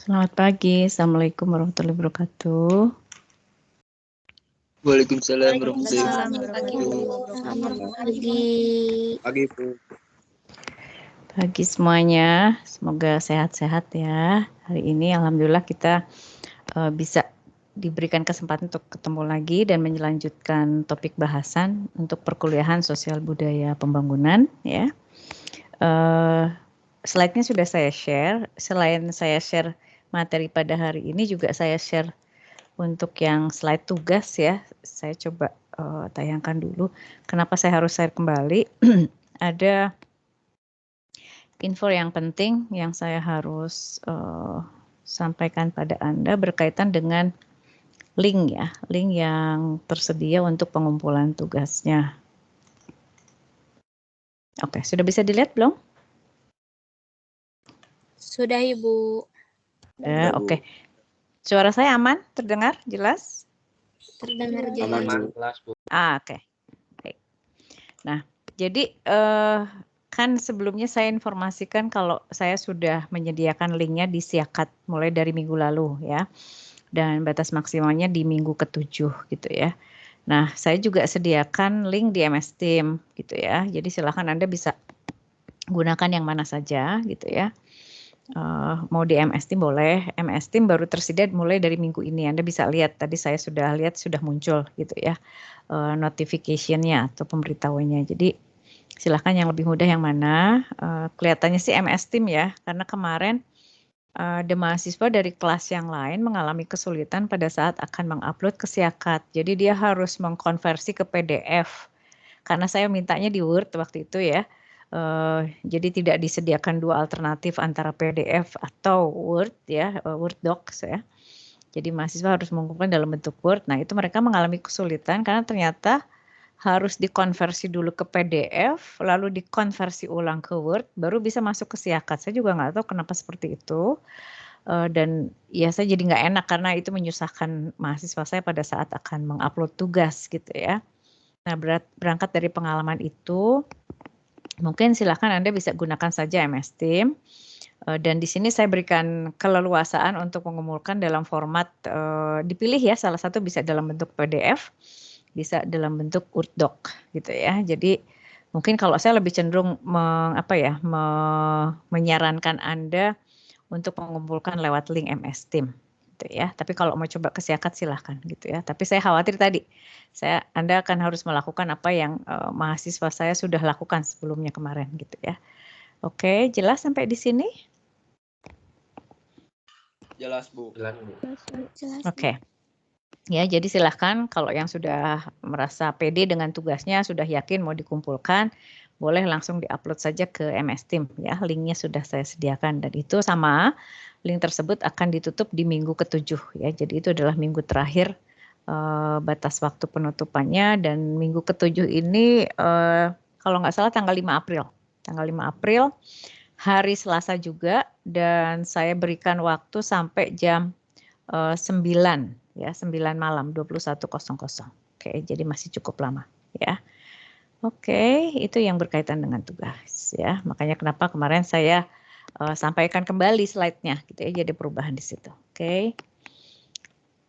Selamat pagi, Assalamualaikum warahmatullahi wabarakatuh. Waalaikumsalam Pagi, Bu. Selamat pagi. Pagi, Bu. Pagi semuanya, semoga sehat-sehat ya. Hari ini alhamdulillah kita bisa diberikan kesempatan untuk ketemu lagi dan melanjutkan topik bahasan untuk perkuliahan sosial budaya pembangunan ya. Slide-nya sudah saya share. Selain saya share materi pada hari ini juga saya share untuk yang slide tugas ya. Saya coba tayangkan dulu. Kenapa saya harus share kembali? Ada info yang penting yang saya harus sampaikan pada Anda berkaitan dengan link ya, link yang tersedia untuk pengumpulan tugasnya. Oke, sudah bisa dilihat belum? Sudah, Ibu. Oke. Suara saya aman? Terdengar? Jelas? Terdengar jelas. Bu. Oke. Baik. Nah, jadi kan sebelumnya saya informasikan kalau saya sudah menyediakan linknya di Siakat mulai dari minggu lalu ya. Dan batas maksimalnya di minggu ke-7 gitu ya. Nah, saya juga sediakan link di MS Team gitu ya. Jadi silakan Anda bisa gunakan yang mana saja gitu ya. Mau di MS Team boleh. MS Team baru tersedia mulai dari minggu ini. Anda bisa lihat tadi saya sudah lihat sudah muncul gitu ya notification-nya atau pemberitahuannya. Jadi silahkan yang lebih mudah yang mana. Kelihatannya sih MS Team ya, karena kemarin ada mahasiswa dari kelas yang lain mengalami kesulitan pada saat akan mengupload ke Siakat. Jadi dia harus mengkonversi ke PDF. Karena saya mintanya di Word waktu itu ya. Jadi tidak disediakan dua alternatif antara PDF atau Word ya, Word Docs ya. Jadi mahasiswa harus mengumpulkan dalam bentuk Word. Nah itu mereka mengalami kesulitan karena ternyata harus dikonversi dulu ke PDF, lalu dikonversi ulang ke Word, baru bisa masuk ke Siakat. Saya juga nggak tahu kenapa seperti itu. Dan ya saya jadi nggak enak karena itu menyusahkan mahasiswa saya pada saat akan mengupload tugas gitu ya. Nah berangkat dari pengalaman itu, mungkin silakan Anda bisa gunakan saja MS Team. Dan di sini saya berikan keleluasaan untuk mengumpulkan dalam format dipilih ya, salah satu bisa dalam bentuk PDF, bisa dalam bentuk Word Doc gitu ya. Jadi mungkin kalau saya lebih cenderung menyarankan Anda untuk mengumpulkan lewat link MS Team gitu ya. Tapi kalau mau coba ke Siakat silahkan gitu ya. Tapi saya khawatir tadi Anda akan harus melakukan apa yang mahasiswa saya sudah lakukan sebelumnya kemarin gitu ya. Oke, jelas sampai di sini? Jelas, Bu. Oke. Ya, jadi silahkan kalau yang sudah merasa pede dengan tugasnya, sudah yakin mau dikumpulkan, boleh langsung diupload saja ke MS Team ya. Linknya sudah saya sediakan dan itu sama link tersebut akan ditutup di minggu ke-7 ya. Jadi itu adalah minggu terakhir batas waktu penutupannya dan minggu ke-7 ini kalau nggak salah tanggal 5 April. Tanggal 5 April hari Selasa juga dan saya berikan waktu sampai jam 9 ya, 9 malam 21.00. Oke, jadi masih cukup lama ya. Oke, itu yang berkaitan dengan tugas ya. Makanya kenapa kemarin saya sampaikan kembali slide-nya gitu ya, jadi perubahan di situ. Oke.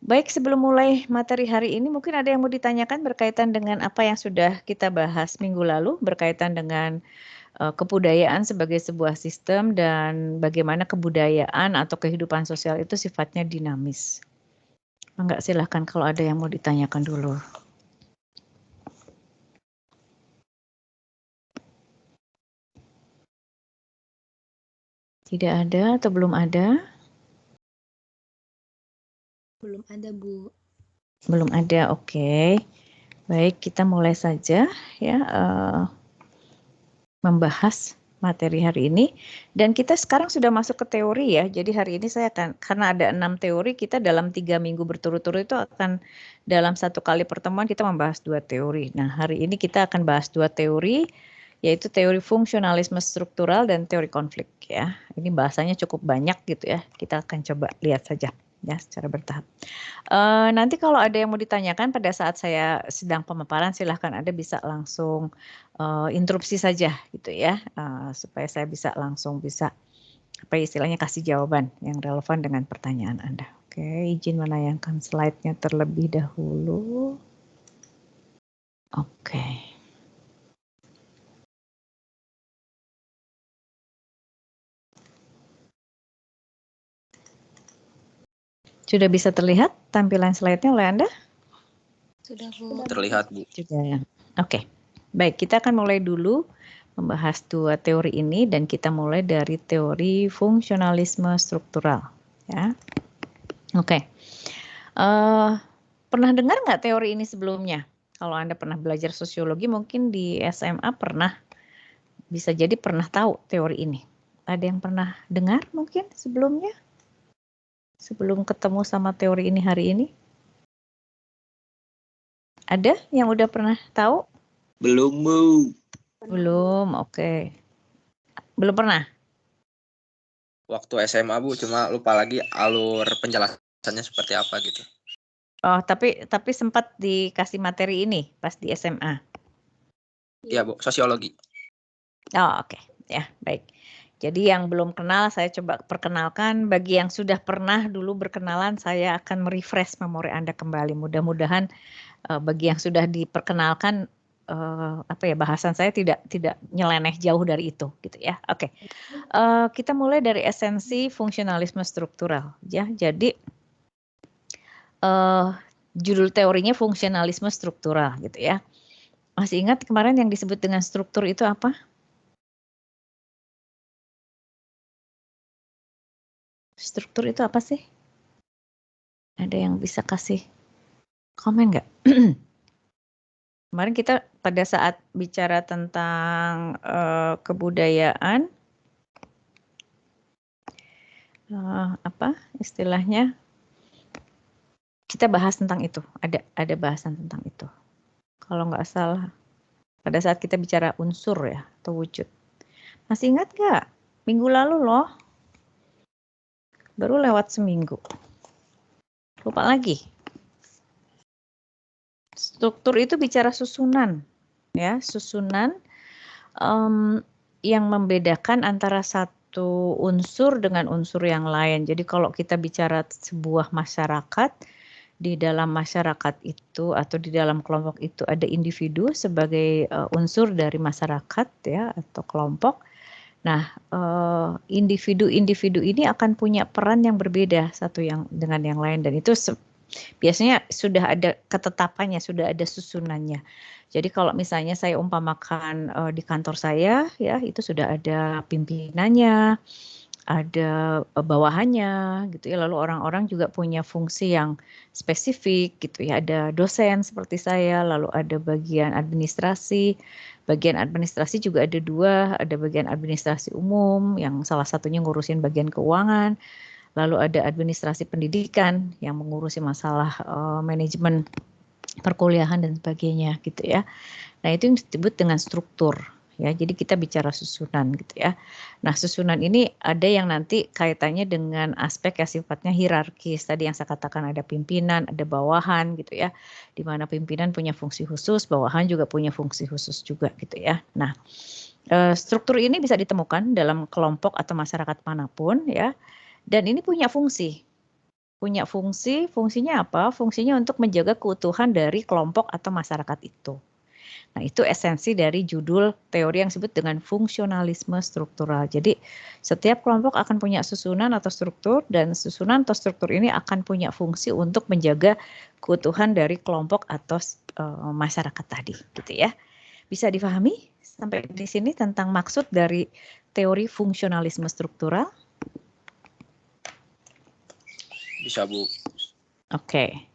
Baik, sebelum mulai materi hari ini mungkin ada yang mau ditanyakan berkaitan dengan apa yang sudah kita bahas minggu lalu berkaitan dengan kebudayaan sebagai sebuah sistem dan bagaimana kebudayaan atau kehidupan sosial itu sifatnya dinamis. Enggak, silahkan kalau ada yang mau ditanyakan dulu. Tidak ada atau belum ada? Belum ada, Bu. Belum ada, oke. Baik, kita mulai saja ya membahas materi hari ini. Dan kita sekarang sudah masuk ke teori ya. Jadi hari ini saya akan, karena ada 6 teori, kita dalam 3 minggu berturut-turut itu akan dalam satu kali pertemuan kita membahas 2 teori. Nah hari ini kita akan bahas 2 teori, yaitu teori fungsionalisme struktural dan teori konflik ya. Ini bahasanya cukup banyak gitu ya. Kita akan coba lihat saja ya secara bertahap. Nanti kalau ada yang mau ditanyakan pada saat saya sedang pemaparan silahkan Anda bisa langsung interupsi saja gitu ya, supaya saya bisa langsung apa istilahnya kasih jawaban yang relevan dengan pertanyaan Anda. Oke, izin menayangkan slide-nya terlebih dahulu. Oke. Sudah bisa terlihat tampilan slide-nya oleh Anda? Sudah, Bu. Terlihat, Bu. Sudah ya. Oke. Baik, kita akan mulai dulu membahas dua teori ini dan kita mulai dari teori fungsionalisme struktural. Ya. Oke. Pernah dengar nggak teori ini sebelumnya? Kalau Anda pernah belajar sosiologi mungkin di SMA pernah, bisa jadi pernah tahu teori ini. Ada yang pernah dengar mungkin sebelumnya? Sebelum ketemu sama teori ini hari ini? Ada yang udah pernah tahu? Belum, Bu. Belum, oke. Belum pernah? Waktu SMA, Bu, cuma lupa lagi alur penjelasannya seperti apa gitu. Oh, tapi sempat dikasih materi ini pas di SMA? Iya, Bu, sosiologi. Oh, oke. Ya, baik. Jadi yang belum kenal saya coba perkenalkan, bagi yang sudah pernah dulu berkenalan saya akan merefresh memori Anda kembali. Mudah-mudahan bagi yang sudah diperkenalkan bahasan saya tidak nyeleneh jauh dari itu gitu ya. Oke. Kita mulai dari esensi fungsionalisme struktural ya. Jadi judul teorinya fungsionalisme struktural gitu ya. Masih ingat kemarin yang disebut dengan struktur itu apa? Struktur itu apa sih? Ada yang bisa kasih komen nggak? Kemarin kita pada saat bicara tentang kebudayaan, apa istilahnya? Kita bahas tentang itu. Ada bahasan tentang itu. Kalau nggak salah, pada saat kita bicara unsur ya atau wujud. Masih ingat nggak? Minggu lalu loh. Baru lewat seminggu. Lupa lagi. Struktur itu bicara susunan, ya, susunan yang membedakan antara satu unsur dengan unsur yang lain. Jadi kalau kita bicara sebuah masyarakat, di dalam masyarakat itu atau di dalam kelompok itu ada individu sebagai unsur dari masyarakat ya atau kelompok. Nah, individu-individu ini akan punya peran yang berbeda satu yang dengan yang lain dan itu biasanya sudah ada ketetapannya, sudah ada susunannya. Jadi kalau misalnya saya umpamakan di kantor saya ya itu sudah ada pimpinannya, ada bawahannya gitu ya. Lalu orang-orang juga punya fungsi yang spesifik gitu ya. Ada dosen seperti saya, lalu ada bagian administrasi. Bagian administrasi juga ada dua, ada bagian administrasi umum yang salah satunya ngurusin bagian keuangan. Lalu ada administrasi pendidikan yang mengurusi masalah manajemen perkuliahan dan sebagainya gitu ya. Nah, itu yang disebut dengan struktur ya. Jadi kita bicara susunan gitu ya. Nah, susunan ini ada yang nanti kaitannya dengan aspek yang sifatnya hierarkis. Tadi yang saya katakan ada pimpinan, ada bawahan gitu ya. Di mana pimpinan punya fungsi khusus, bawahan juga punya fungsi khusus juga gitu ya. Nah, struktur ini bisa ditemukan dalam kelompok atau masyarakat manapun ya. Dan ini punya fungsi. Punya fungsi, fungsinya apa? Fungsinya untuk menjaga keutuhan dari kelompok atau masyarakat itu. Nah, itu esensi dari judul teori yang disebut dengan fungsionalisme struktural. Jadi, setiap kelompok akan punya susunan atau struktur dan susunan atau struktur ini akan punya fungsi untuk menjaga keutuhan dari kelompok atau masyarakat tadi, gitu ya. Bisa difahami sampai di sini tentang maksud dari teori fungsionalisme struktural? Bisa, Bu. Oke.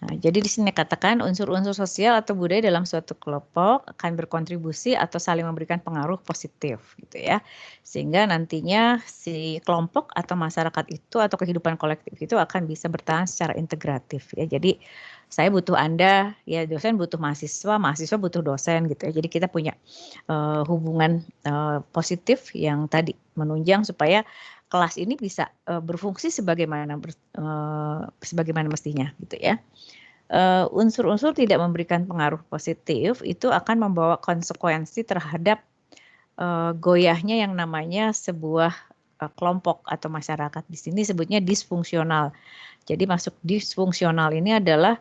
Nah, jadi di sini katakan unsur-unsur sosial atau budaya dalam suatu kelompok akan berkontribusi atau saling memberikan pengaruh positif gitu ya. Sehingga nantinya si kelompok atau masyarakat itu atau kehidupan kolektif itu akan bisa bertahan secara integratif ya. Jadi saya butuh Anda, ya dosen butuh mahasiswa, mahasiswa butuh dosen gitu ya. Jadi kita punya hubungan positif yang tadi menunjang supaya kelas ini bisa berfungsi sebagaimana mestinya gitu ya. Unsur-unsur tidak memberikan pengaruh positif itu akan membawa konsekuensi terhadap goyahnya yang namanya sebuah kelompok atau masyarakat. Di sini sebutnya disfungsional. Jadi masuk disfungsional ini adalah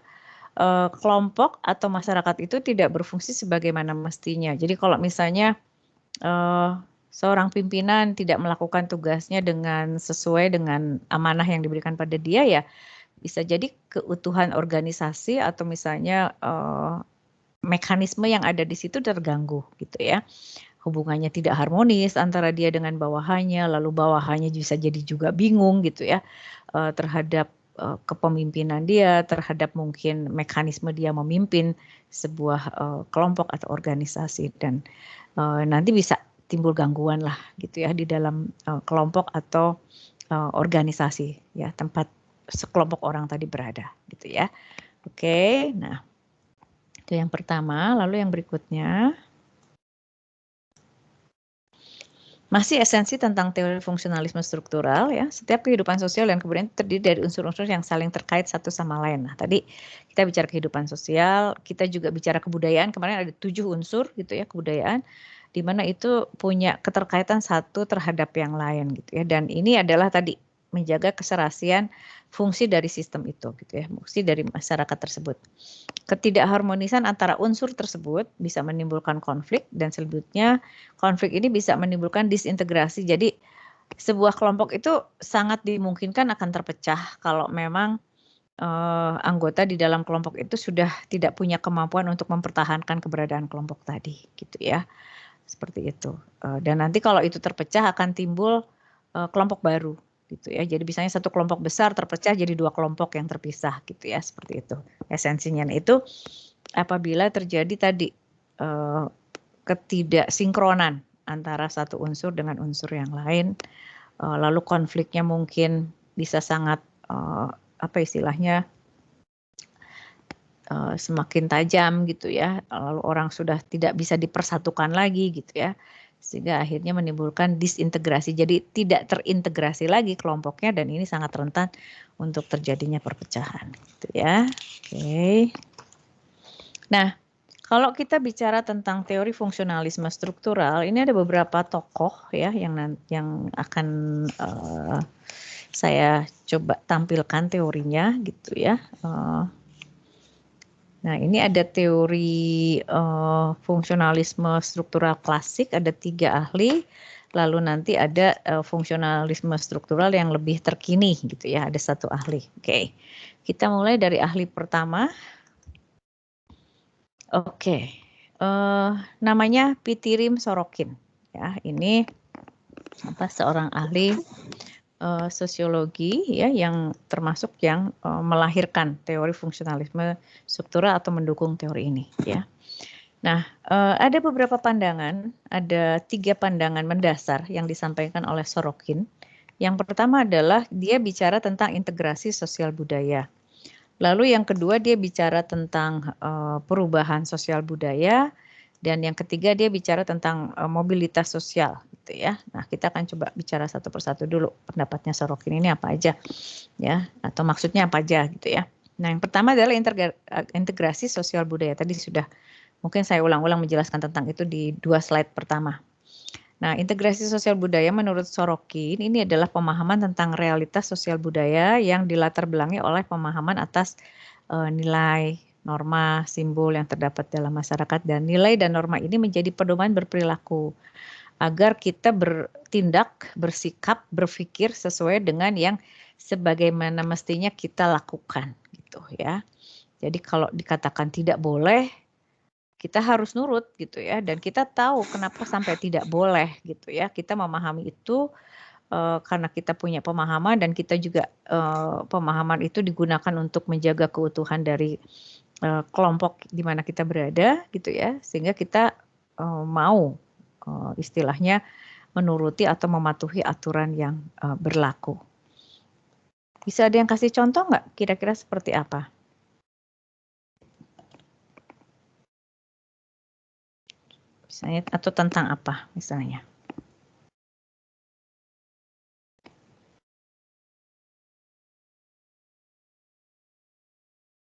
kelompok atau masyarakat itu tidak berfungsi sebagaimana mestinya. Jadi kalau misalnya seorang pimpinan tidak melakukan tugasnya dengan sesuai dengan amanah yang diberikan pada dia, ya bisa jadi keutuhan organisasi atau misalnya mekanisme yang ada di situ terganggu gitu ya. Hubungannya tidak harmonis antara dia dengan bawahannya, lalu bawahannya bisa jadi juga bingung gitu ya terhadap kepemimpinan dia, terhadap mungkin mekanisme dia memimpin sebuah kelompok atau organisasi, dan nanti bisa timbul gangguan lah gitu ya di dalam kelompok atau organisasi ya, tempat sekelompok orang tadi berada gitu ya. Oke, nah itu yang pertama. Lalu yang berikutnya masih esensi tentang teori fungsionalisme struktural ya. Setiap kehidupan sosial dan kebudayaan terdiri dari unsur-unsur yang saling terkait satu sama lain. Nah, tadi kita bicara kehidupan sosial, kita juga bicara kebudayaan. Kemarin ada 7 unsur gitu ya kebudayaan, di mana itu punya keterkaitan satu terhadap yang lain gitu ya. Dan ini adalah tadi menjaga keserasian fungsi dari sistem itu gitu ya, fungsi dari masyarakat tersebut. Ketidakharmonisan antara unsur tersebut bisa menimbulkan konflik, dan selanjutnya konflik ini bisa menimbulkan disintegrasi. Jadi sebuah kelompok itu sangat dimungkinkan akan terpecah kalau memang anggota di dalam kelompok itu sudah tidak punya kemampuan untuk mempertahankan keberadaan kelompok tadi gitu ya. Seperti itu. Dan nanti kalau itu terpecah akan timbul kelompok baru gitu ya. Jadi misalnya satu kelompok besar terpecah jadi 2 kelompok yang terpisah gitu ya, seperti itu. Esensinya itu apabila terjadi tadi ketidaksinkronan antara satu unsur dengan unsur yang lain, lalu konfliknya mungkin bisa sangat apa istilahnya semakin tajam gitu ya, lalu orang sudah tidak bisa dipersatukan lagi gitu ya, sehingga akhirnya menimbulkan disintegrasi, jadi tidak terintegrasi lagi kelompoknya, dan ini sangat rentan untuk terjadinya perpecahan gitu ya. Oke. Nah, kalau kita bicara tentang teori fungsionalisme struktural, ini ada beberapa tokoh ya yang akan saya coba tampilkan teorinya gitu ya. Nah, ini ada teori fungsionalisme struktural klasik, ada 3 ahli, lalu nanti ada fungsionalisme struktural yang lebih terkini gitu ya, ada 1 ahli. Oke, kita mulai dari ahli pertama. Oke, namanya Pitirim Sorokin. Ya, ini seorang ahli sosiologi ya, yang termasuk yang melahirkan teori fungsionalisme struktural atau mendukung teori ini ya. Nah, ada beberapa pandangan, ada 3 pandangan mendasar yang disampaikan oleh Sorokin. Yang pertama adalah dia bicara tentang integrasi sosial budaya. Lalu yang kedua dia bicara tentang perubahan sosial budaya. Dan yang ketiga dia bicara tentang mobilitas sosial gitu ya. Nah, kita akan coba bicara satu persatu dulu pendapatnya Sorokin ini apa aja ya, atau maksudnya apa aja gitu ya. Nah, yang pertama adalah integrasi sosial budaya. Tadi sudah mungkin saya ulang-ulang menjelaskan tentang itu di 2 slide pertama. Nah, integrasi sosial budaya menurut Sorokin ini adalah pemahaman tentang realitas sosial budaya yang dilatar belakangi oleh pemahaman atas nilai, norma, simbol yang terdapat dalam masyarakat, dan nilai dan norma ini menjadi pedoman berperilaku agar kita bertindak, bersikap, berpikir sesuai dengan yang sebagaimana mestinya kita lakukan gitu ya. Jadi kalau dikatakan tidak boleh, kita harus nurut gitu ya, dan kita tahu kenapa sampai tidak boleh gitu ya. Kita memahami itu karena kita punya pemahaman, dan kita juga pemahaman itu digunakan untuk menjaga keutuhan dari kelompok di mana kita berada gitu ya, sehingga kita mau istilahnya menuruti atau mematuhi aturan yang berlaku. Bisa ada yang kasih contoh nggak? Kira-kira seperti apa? Misalnya, atau tentang apa misalnya?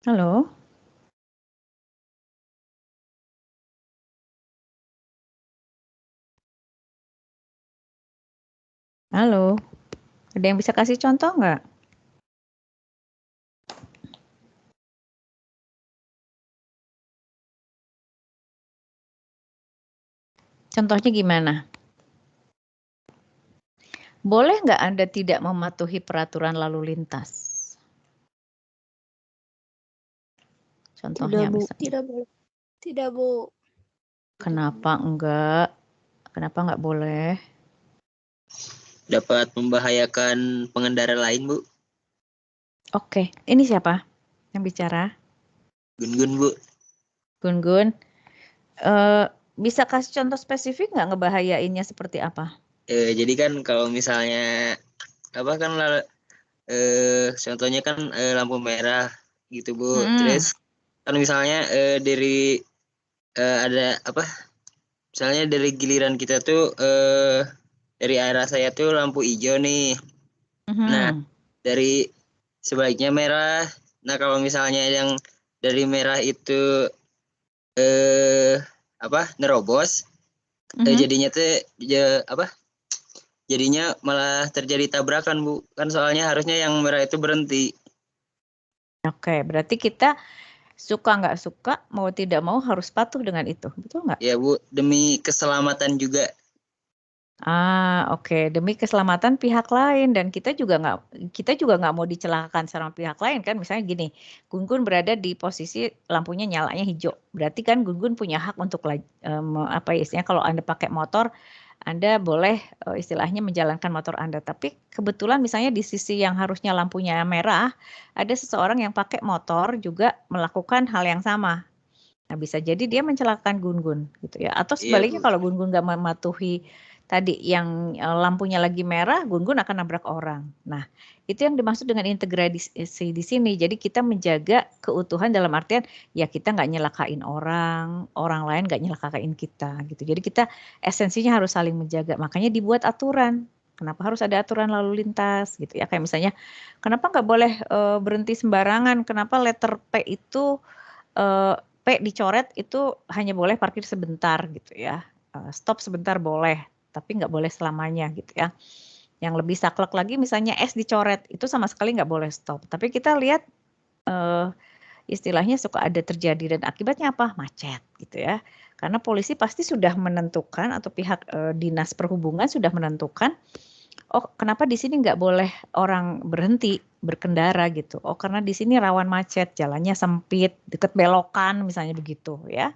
Halo? Halo, ada yang bisa kasih contoh nggak? Contohnya gimana? Boleh nggak Anda tidak mematuhi peraturan lalu lintas? Contohnya Tidak, Bu. misalnya. Tidak boleh. Tidak, Bu. Kenapa enggak? Kenapa nggak boleh? Dapat membahayakan pengendara lain, Bu. Oke, ini siapa yang bicara? Gun-gun, Bu. Gun-gun. Bisa kasih contoh spesifik nggak ngebahayainnya seperti apa? Jadi kan kalau misalnya apa kan contohnya kan lampu merah gitu, Bu. Terus kan misalnya dari ada apa? Misalnya dari giliran kita tuh dari arah saya tuh lampu hijau nih. Nah, dari sebaliknya merah. Nah, kalau misalnya yang dari merah itu nerobos, jadinya tuh jadinya malah terjadi tabrakan, Bu. Kan soalnya harusnya yang merah itu berhenti. Oke, berarti kita suka nggak suka, mau tidak mau harus patuh dengan itu, betul nggak? Ya, Bu, demi keselamatan juga. Oke. Demi keselamatan pihak lain dan kita juga nggak mau dicelakakan sama pihak lain kan. Misalnya gini, Gun-gun berada di posisi lampunya nyalanya hijau. Berarti kan Gun-gun punya hak untuk istilahnya kalau Anda pakai motor, Anda boleh istilahnya menjalankan motor Anda. Tapi kebetulan misalnya di sisi yang harusnya lampunya merah, ada seseorang yang pakai motor juga melakukan hal yang sama. Nah, bisa jadi dia mencelakakan Gun-gun gitu ya. Atau sebaliknya kalau Gun-gun nggak mematuhi tadi yang lampunya lagi merah, Gun-gun akan nabrak orang. Nah, itu yang dimaksud dengan integrasi di sini. Jadi kita menjaga keutuhan dalam artian ya kita nggak nyelakain orang lain nggak nyelakain kita gitu. Jadi kita esensinya harus saling menjaga. Makanya dibuat aturan. Kenapa harus ada aturan lalu lintas gitu ya? Kayak misalnya, kenapa nggak boleh berhenti sembarangan? Kenapa letter P itu P dicoret itu hanya boleh parkir sebentar gitu ya. Stop sebentar boleh, tapi nggak boleh selamanya gitu ya. Yang lebih saklek lagi misalnya S dicoret, itu sama sekali nggak boleh stop. Tapi kita lihat istilahnya suka ada terjadi dan akibatnya apa? Macet gitu ya. Karena polisi pasti sudah menentukan atau pihak dinas perhubungan sudah menentukan, oh kenapa di sini nggak boleh orang berhenti berkendara gitu. Oh karena di sini rawan macet, jalannya sempit, deket belokan misalnya begitu ya.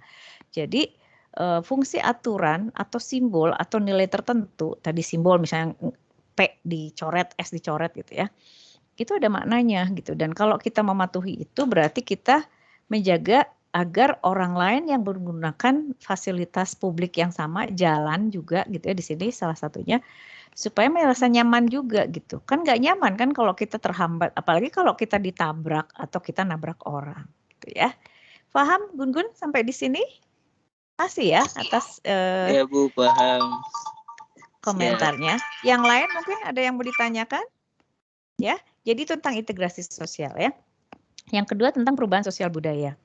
Jadi fungsi aturan atau simbol atau nilai tertentu, tadi simbol misalnya P dicoret, S dicoret gitu ya. Itu ada maknanya gitu dan kalau kita mematuhi itu berarti kita menjaga agar orang lain yang menggunakan fasilitas publik yang sama, jalan juga gitu ya di sini salah satunya supaya merasa nyaman juga gitu. Kan nggak nyaman kan kalau kita terhambat, apalagi kalau kita ditabrak atau kita nabrak orang gitu ya. Paham Gun-gun sampai di sini? Kasih ya atas Ya, Bu, paham. komentarnya. Yang lain mungkin ada yang mau ditanyakan? Ya, jadi itu tentang integrasi sosial ya. Yang kedua tentang perubahan sosial budaya.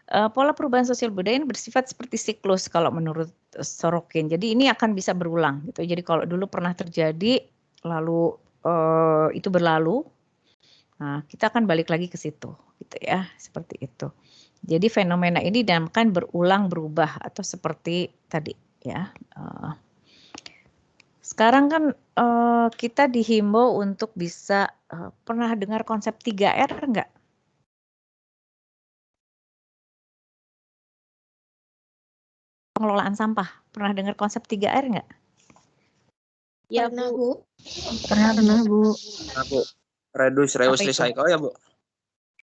Pola perubahan sosial budaya ini bersifat seperti siklus kalau menurut Sorokin. Jadi ini akan bisa berulang gitu. Jadi kalau dulu pernah terjadi lalu itu berlalu, nah kita akan balik lagi ke situ gitu ya, seperti itu. Jadi fenomena ini dinamakan berulang berubah atau seperti tadi ya. Sekarang kan kita dihimbau untuk bisa pernah dengar konsep 3R enggak? Pengelolaan sampah. Pernah dengar konsep 3R enggak? Ya, Bu. Pernah, Bu. Nah, Bu. Reduce, reuse, recycle ya, Bu?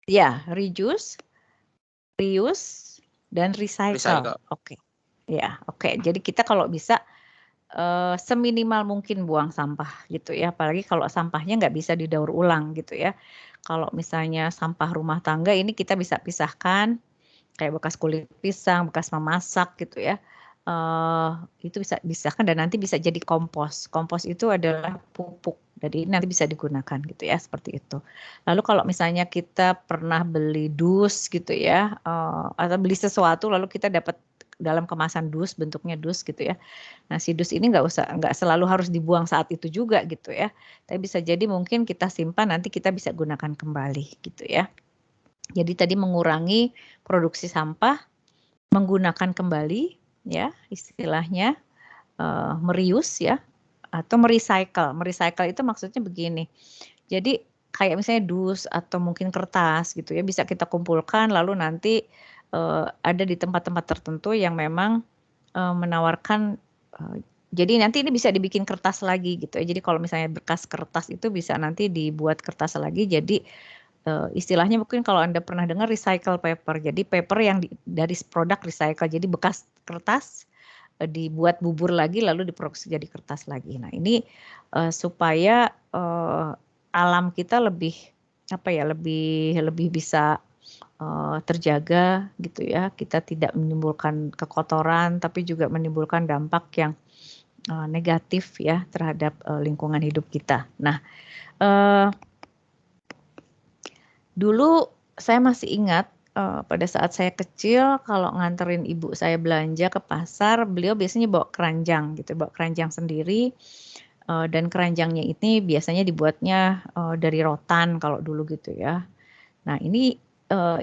Ya, reduce, reuse, dan recycle. Oke. Ya, oke. Jadi kita kalau bisa seminimal mungkin buang sampah gitu ya. Apalagi kalau sampahnya nggak bisa didaur ulang gitu ya. Kalau misalnya sampah rumah tangga ini kita bisa pisahkan kayak bekas kulit pisang, bekas memasak gitu ya. Itu bisa disahkan dan nanti bisa jadi kompos. Kompos itu adalah pupuk, jadi nanti bisa digunakan gitu ya, seperti itu. Lalu kalau misalnya kita pernah beli dus gitu ya, atau beli sesuatu lalu kita dapat dalam kemasan dus, bentuknya dus gitu ya. Nah si dus ini nggak selalu harus dibuang saat itu juga gitu ya. Tapi bisa jadi mungkin kita simpan nanti kita bisa gunakan kembali gitu ya. Jadi tadi mengurangi produksi sampah, menggunakan kembali ya istilahnya mereuse ya atau merecycle. Merecycle itu maksudnya begini. Jadi kayak misalnya dus atau mungkin kertas gitu ya bisa kita kumpulkan lalu nanti ada di tempat-tempat tertentu yang memang menawarkan jadi nanti ini bisa dibikin kertas lagi gitu ya. Jadi kalau misalnya bekas kertas itu bisa nanti dibuat kertas lagi jadi istilahnya mungkin kalau Anda pernah dengar recycle paper. Jadi paper yang dari produk recycle. Jadi bekas kertas dibuat bubur lagi lalu diproduksi jadi kertas lagi. Nah, ini supaya alam kita lebih lebih bisa terjaga gitu ya. Kita tidak menimbulkan kekotoran tapi juga menimbulkan dampak yang negatif ya terhadap lingkungan hidup kita. Nah, dulu saya masih ingat pada saat saya kecil kalau nganterin ibu saya belanja ke pasar, beliau biasanya bawa keranjang gitu, bawa keranjang sendiri dan keranjangnya ini biasanya dibuatnya dari rotan kalau dulu gitu ya. Nah ini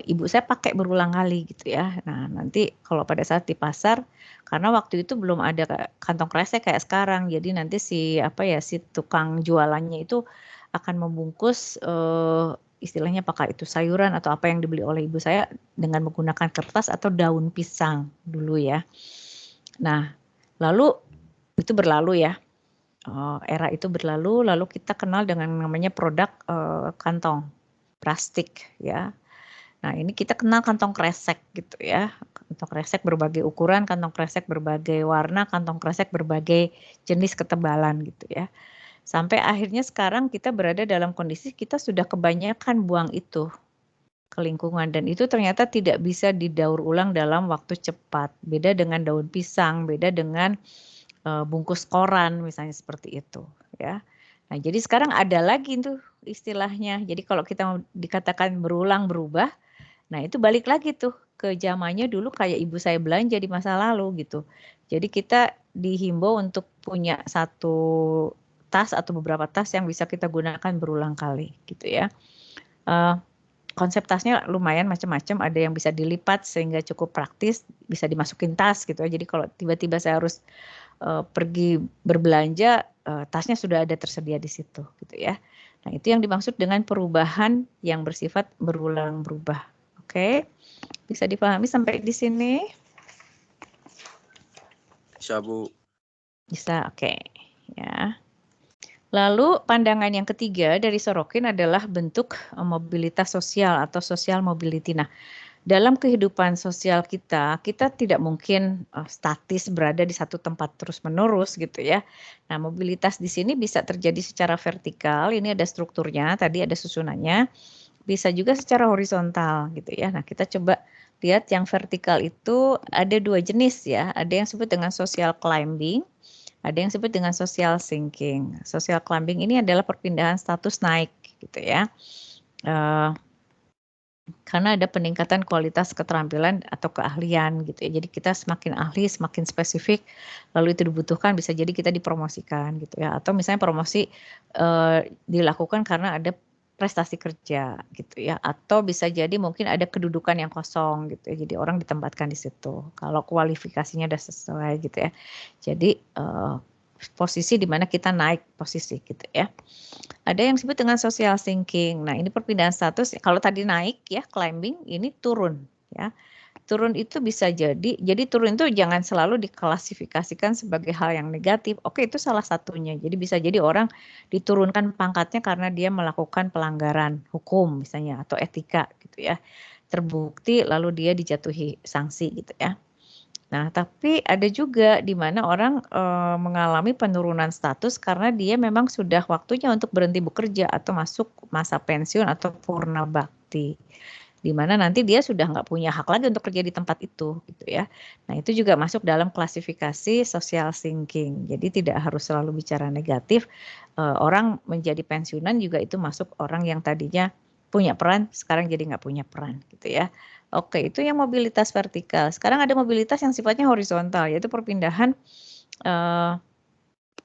ibu saya pakai berulang kali gitu ya. Nah nanti kalau pada saat di pasar, karena waktu itu belum ada kantong kresek kayak sekarang, jadi nanti si tukang jualannya itu akan membungkus istilahnya apakah itu sayuran atau apa yang dibeli oleh ibu saya dengan menggunakan kertas atau daun pisang dulu ya. Nah, lalu itu berlalu ya. Era itu berlalu, lalu kita kenal dengan namanya produk kantong plastik ya. Nah, ini kita kenal kantong kresek gitu ya. Kantong kresek berbagai ukuran, kantong kresek berbagai warna, kantong kresek berbagai jenis ketebalan gitu ya. Sampai akhirnya sekarang kita berada dalam kondisi kita sudah kebanyakan buang itu ke lingkungan dan itu ternyata tidak bisa didaur ulang dalam waktu cepat. Beda dengan daun pisang, beda dengan bungkus koran misalnya seperti itu ya. Nah, jadi sekarang ada lagi tuh istilahnya. Jadi kalau kita mau dikatakan berulang berubah, nah itu balik lagi tuh ke zamannya dulu kayak ibu saya belanja di masa lalu gitu. Jadi kita dihimbau untuk punya satu tas atau beberapa tas yang bisa kita gunakan berulang kali gitu ya. Konsep tasnya lumayan macam-macam, ada yang bisa dilipat sehingga cukup praktis, bisa dimasukin tas gitu ya. Jadi kalau tiba-tiba saya harus pergi berbelanja, tasnya sudah ada tersedia di situ gitu ya. Nah itu yang dimaksud dengan perubahan yang bersifat berulang berubah. Oke, bisa dipahami sampai di sini? Bisa Bu. Bisa, oke ya. Lalu pandangan yang ketiga dari Sorokin adalah bentuk mobilitas sosial atau social mobility. Nah, dalam kehidupan sosial kita tidak mungkin statis berada di satu tempat terus-menerus gitu ya. Nah, mobilitas di sini bisa terjadi secara vertikal, ini ada strukturnya, tadi ada susunannya. Bisa juga secara horizontal gitu ya. Nah, kita coba lihat yang vertikal itu ada dua jenis ya. Ada yang disebut dengan social climbing. Ada yang disebut dengan social sinking. Social climbing ini adalah perpindahan status naik gitu ya. Karena ada peningkatan kualitas keterampilan atau keahlian gitu ya. Jadi kita semakin ahli, semakin spesifik, lalu itu dibutuhkan bisa jadi kita dipromosikan gitu ya. Atau misalnya promosi dilakukan karena ada prestasi kerja gitu ya. Atau bisa jadi mungkin ada kedudukan yang kosong gitu ya. Jadi orang ditempatkan di situ. Kalau kualifikasinya udah sesuai gitu ya. Jadi posisi di mana kita naik posisi gitu ya. Ada yang disebut dengan social sinking. Nah, ini perpindahan status. Kalau tadi naik ya, climbing, ini turun ya. Turun itu bisa jadi turun itu jangan selalu diklasifikasikan sebagai hal yang negatif. Oke, itu salah satunya. Jadi bisa jadi orang diturunkan pangkatnya karena dia melakukan pelanggaran hukum misalnya atau etika gitu ya. Terbukti lalu dia dijatuhi sanksi gitu ya. Nah, tapi ada juga di mana orang mengalami penurunan status karena dia memang sudah waktunya untuk berhenti bekerja atau masuk masa pensiun atau purna bakti. Di mana nanti dia sudah nggak punya hak lagi untuk kerja di tempat itu, gitu ya. Nah, itu juga masuk dalam klasifikasi social sinking. Jadi tidak harus selalu bicara negatif. Orang menjadi pensiunan juga itu masuk orang yang tadinya punya peran, sekarang jadi nggak punya peran gitu ya. Oke, itu yang mobilitas vertikal. Sekarang ada mobilitas yang sifatnya horizontal, yaitu perpindahan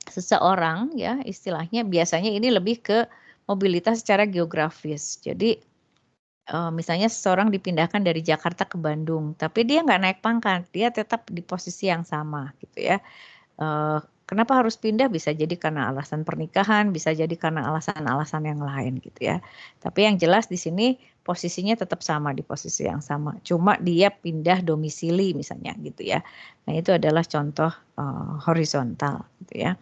seseorang ya, istilahnya biasanya ini lebih ke mobilitas secara geografis. Jadi misalnya seseorang dipindahkan dari Jakarta ke Bandung, tapi dia nggak naik pangkat, dia tetap di posisi yang sama gitu ya. Kenapa harus pindah? Bisa jadi karena alasan pernikahan, bisa jadi karena alasan-alasan yang lain gitu ya. Tapi yang jelas di sini posisinya tetap sama di posisi yang sama. Cuma dia pindah domisili misalnya gitu ya. Nah itu adalah contoh horizontal gitu ya.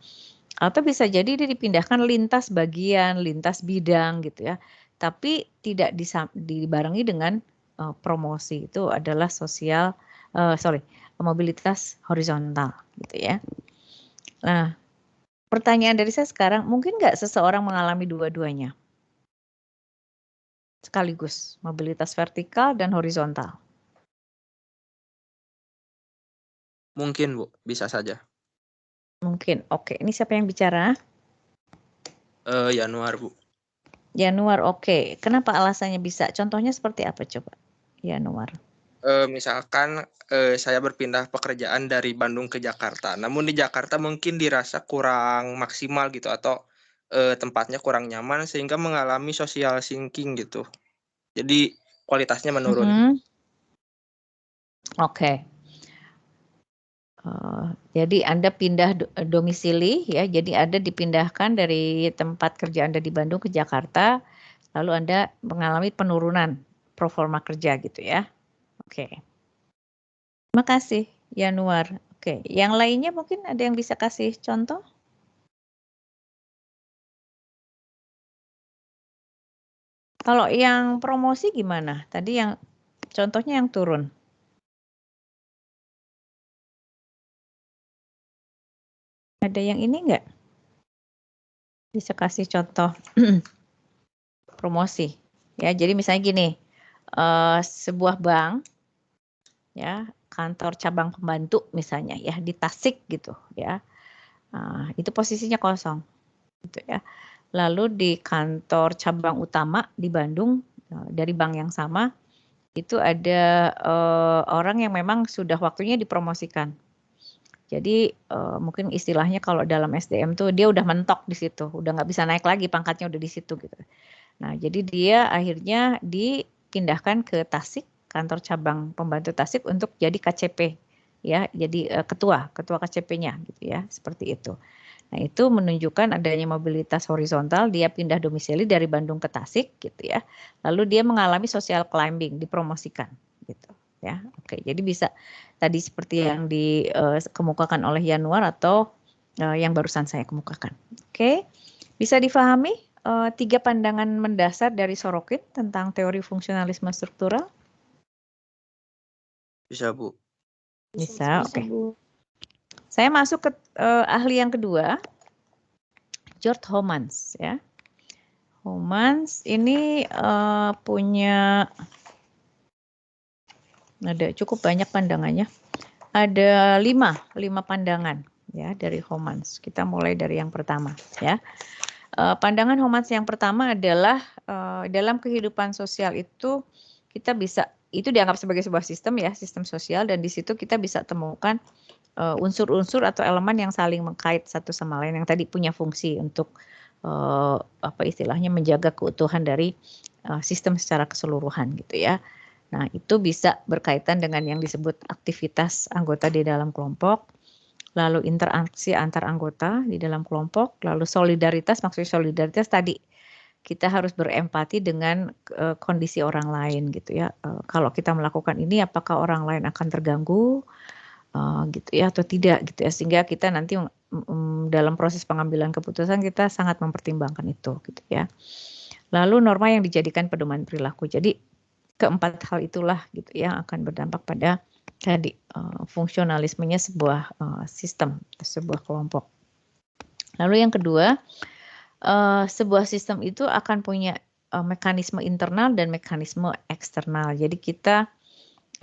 Atau bisa jadi dia dipindahkan lintas bagian, lintas bidang gitu ya. Tapi tidak dibarengi dengan promosi. Itu adalah mobilitas horizontal gitu ya. Nah, pertanyaan dari saya sekarang, mungkin nggak seseorang mengalami dua-duanya? Sekaligus, mobilitas vertikal dan horizontal. Mungkin Bu, bisa saja. Mungkin, oke. Ini siapa yang bicara? Yanuar Bu. Yanuar, oke. Kenapa alasannya bisa? Contohnya seperti apa coba, Yanuar? Misalkan saya berpindah pekerjaan dari Bandung ke Jakarta, namun di Jakarta mungkin dirasa kurang maksimal gitu atau tempatnya kurang nyaman sehingga mengalami social sinking gitu. Jadi kualitasnya menurun. Oke. Jadi Anda pindah domisili ya, jadi Anda dipindahkan dari tempat kerja Anda di Bandung ke Jakarta, lalu Anda mengalami penurunan performa kerja gitu ya. Oke. Terima kasih Yanuar. Oke, yang lainnya mungkin ada yang bisa kasih contoh? Kalau yang promosi gimana? Tadi yang contohnya yang turun. Ada yang ini enggak? Bisa kasih contoh promosi. Ya, jadi misalnya gini, sebuah bank, ya kantor cabang pembantu misalnya ya di Tasik gitu ya, itu posisinya kosong, gitu ya. Lalu di kantor cabang utama di Bandung dari bank yang sama itu ada orang yang memang sudah waktunya dipromosikan. Jadi mungkin istilahnya kalau dalam SDM tuh dia udah mentok di situ, udah nggak bisa naik lagi pangkatnya udah di situ gitu. Nah jadi dia akhirnya dipindahkan ke Tasik, kantor cabang pembantu Tasik untuk jadi KCP ya, jadi ketua KCP-nya gitu ya, seperti itu. Nah itu menunjukkan adanya mobilitas horizontal, dia pindah domisili dari Bandung ke Tasik gitu ya, lalu dia mengalami social climbing, dipromosikan gitu ya. Oke, jadi bisa tadi seperti yang dikemukakan oleh Yanuar atau yang barusan saya kemukakan. Oke, bisa difahami 3 pandangan mendasar dari Sorokin tentang teori fungsionalisme struktural? Bisa Bu. Bisa, oke. Saya masuk ke ahli yang kedua, George Homans ya. Homans ini punya ada cukup banyak pandangannya. Ada 5 pandangan ya dari Homans. Kita mulai dari yang pertama ya. Pandangan Homans yang pertama adalah dalam kehidupan sosial itu kita bisa, itu dianggap sebagai sebuah sistem ya, sistem sosial, dan di situ kita bisa temukan unsur-unsur atau elemen yang saling mengkait satu sama lain yang tadi punya fungsi untuk apa istilahnya menjaga keutuhan dari sistem secara keseluruhan gitu ya. Nah, itu bisa berkaitan dengan yang disebut aktivitas anggota di dalam kelompok, lalu interaksi antar anggota di dalam kelompok, lalu solidaritas, maksudnya solidaritas tadi kita harus berempati dengan kondisi orang lain gitu ya. Kalau kita melakukan ini apakah orang lain akan terganggu gitu ya atau tidak gitu ya, sehingga kita nanti dalam proses pengambilan keputusan kita sangat mempertimbangkan itu gitu ya. Lalu norma yang dijadikan pedoman perilaku. Jadi keempat hal itulah gitu yang akan berdampak pada tadi fungsionalismenya sebuah sistem, sebuah kelompok. Lalu yang kedua, sebuah sistem itu akan punya mekanisme internal dan mekanisme eksternal. Jadi kita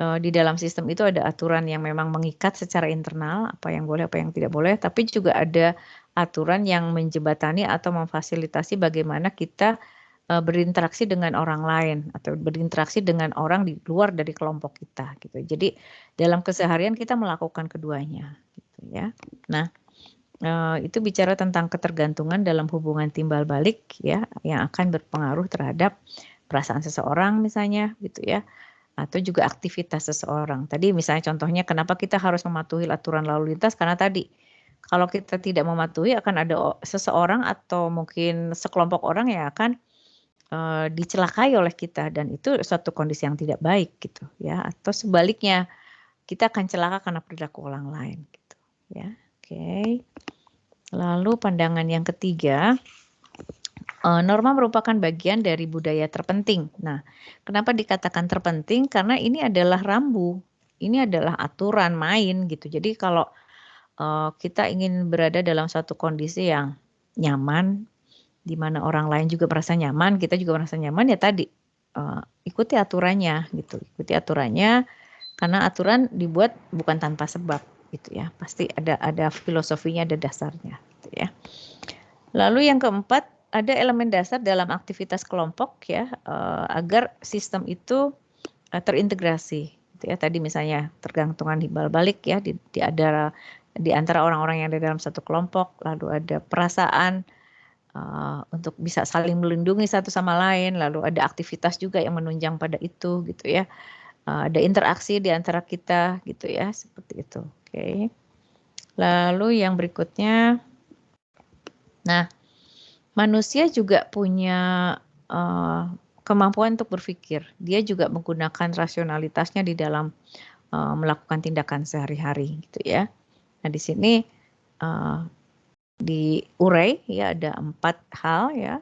di dalam sistem itu ada aturan yang memang mengikat secara internal, apa yang boleh, apa yang tidak boleh, tapi juga ada aturan yang menjembatani atau memfasilitasi bagaimana kita berinteraksi dengan orang lain atau berinteraksi dengan orang di luar dari kelompok kita gitu. Jadi dalam keseharian kita melakukan keduanya gitu ya. Nah, itu bicara tentang ketergantungan dalam hubungan timbal balik ya yang akan berpengaruh terhadap perasaan seseorang misalnya gitu ya, atau juga aktivitas seseorang. Tadi misalnya contohnya kenapa kita harus mematuhi aturan lalu lintas, karena tadi kalau kita tidak mematuhi akan ada seseorang atau mungkin sekelompok orang yang akan dicelakai oleh kita, dan itu suatu kondisi yang tidak baik gitu ya, atau sebaliknya kita akan celaka karena perilaku orang lain gitu ya. Oke. Lalu pandangan yang ketiga, norma merupakan bagian dari budaya terpenting. Nah, kenapa dikatakan terpenting? Karena ini adalah rambu, ini adalah aturan main gitu. Jadi kalau kita ingin berada dalam suatu kondisi yang nyaman, di mana orang lain juga merasa nyaman, kita juga merasa nyaman, ya tadi ikuti aturannya gitu, ikuti aturannya, karena aturan dibuat bukan tanpa sebab gitu ya, pasti ada filosofinya, ada dasarnya gitu ya. Lalu yang keempat, ada elemen dasar dalam aktivitas kelompok ya, agar sistem itu terintegrasi gitu ya. Tadi misalnya tergantungan timbal balik ya di antara orang-orang yang ada dalam satu kelompok, lalu ada perasaan untuk bisa saling melindungi satu sama lain, lalu ada aktivitas juga yang menunjang pada itu gitu ya. Ada interaksi di antara kita gitu ya, seperti itu. Oke. Lalu yang berikutnya, nah manusia juga punya kemampuan untuk berpikir. Dia juga menggunakan rasionalitasnya di dalam melakukan tindakan sehari-hari gitu ya. Nah di sini diurai ya, ada 4 hal ya.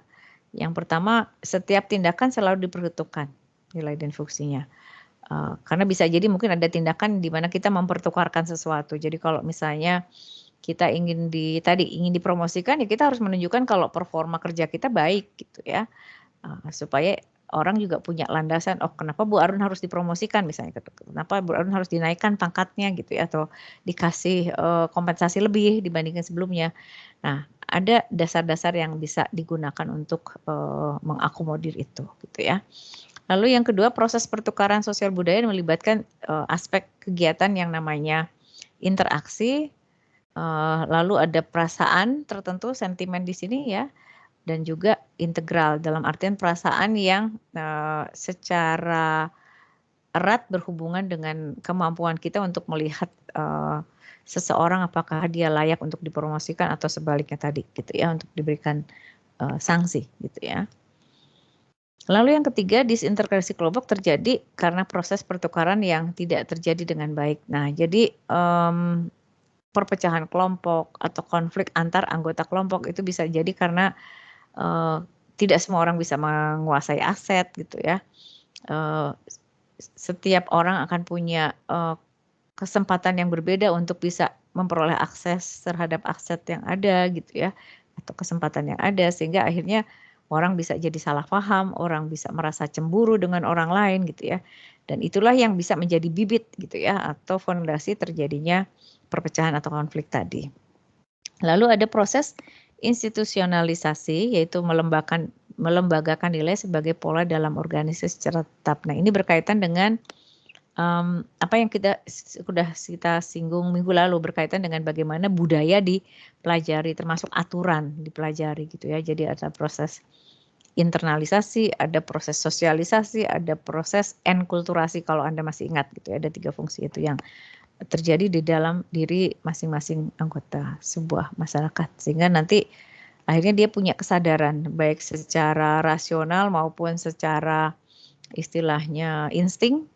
Yang pertama, setiap tindakan selalu diperhitungkan nilai dan fungsinya. Karena bisa jadi mungkin ada tindakan di mana kita mempertukarkan sesuatu. Jadi kalau misalnya kita ingin dipromosikan, ya kita harus menunjukkan kalau performa kerja kita baik gitu ya. Supaya orang juga punya landasan, oh kenapa Bu Arun harus dipromosikan misalnya, kenapa Bu Arun harus dinaikkan pangkatnya gitu ya, atau dikasih kompensasi lebih dibandingkan sebelumnya. Nah, ada dasar-dasar yang bisa digunakan untuk mengakomodir itu gitu ya. Lalu yang kedua, proses pertukaran sosial budaya melibatkan aspek kegiatan yang namanya interaksi, lalu ada perasaan tertentu, sentimen di sini ya, dan juga integral dalam artian perasaan yang secara erat berhubungan dengan kemampuan kita untuk melihat seseorang apakah dia layak untuk dipromosikan atau sebaliknya tadi gitu ya, untuk diberikan sanksi gitu ya. Lalu yang ketiga, disintegrasi kelompok terjadi karena proses pertukaran yang tidak terjadi dengan baik. Nah, jadi perpecahan kelompok atau konflik antar anggota kelompok itu bisa jadi karena tidak semua orang bisa menguasai aset gitu ya. Setiap orang akan punya kesempatan yang berbeda untuk bisa memperoleh akses terhadap aset yang ada gitu ya, atau kesempatan yang ada, sehingga akhirnya orang bisa jadi salah paham, orang bisa merasa cemburu dengan orang lain gitu ya. Dan itulah yang bisa menjadi bibit gitu ya, atau fondasi terjadinya perpecahan atau konflik tadi. Lalu ada proses institusionalisasi, yaitu melembagakan nilai sebagai pola dalam organisasi secara tetap. Nah, ini berkaitan dengan apa yang kita singgung minggu lalu, berkaitan dengan bagaimana budaya dipelajari, termasuk aturan dipelajari gitu ya. Jadi ada proses internalisasi, ada proses sosialisasi, ada proses enkulturasi kalau Anda masih ingat gitu ya. Ada 3 fungsi itu yang terjadi di dalam diri masing-masing anggota sebuah masyarakat, sehingga nanti akhirnya dia punya kesadaran baik secara rasional maupun secara istilahnya insting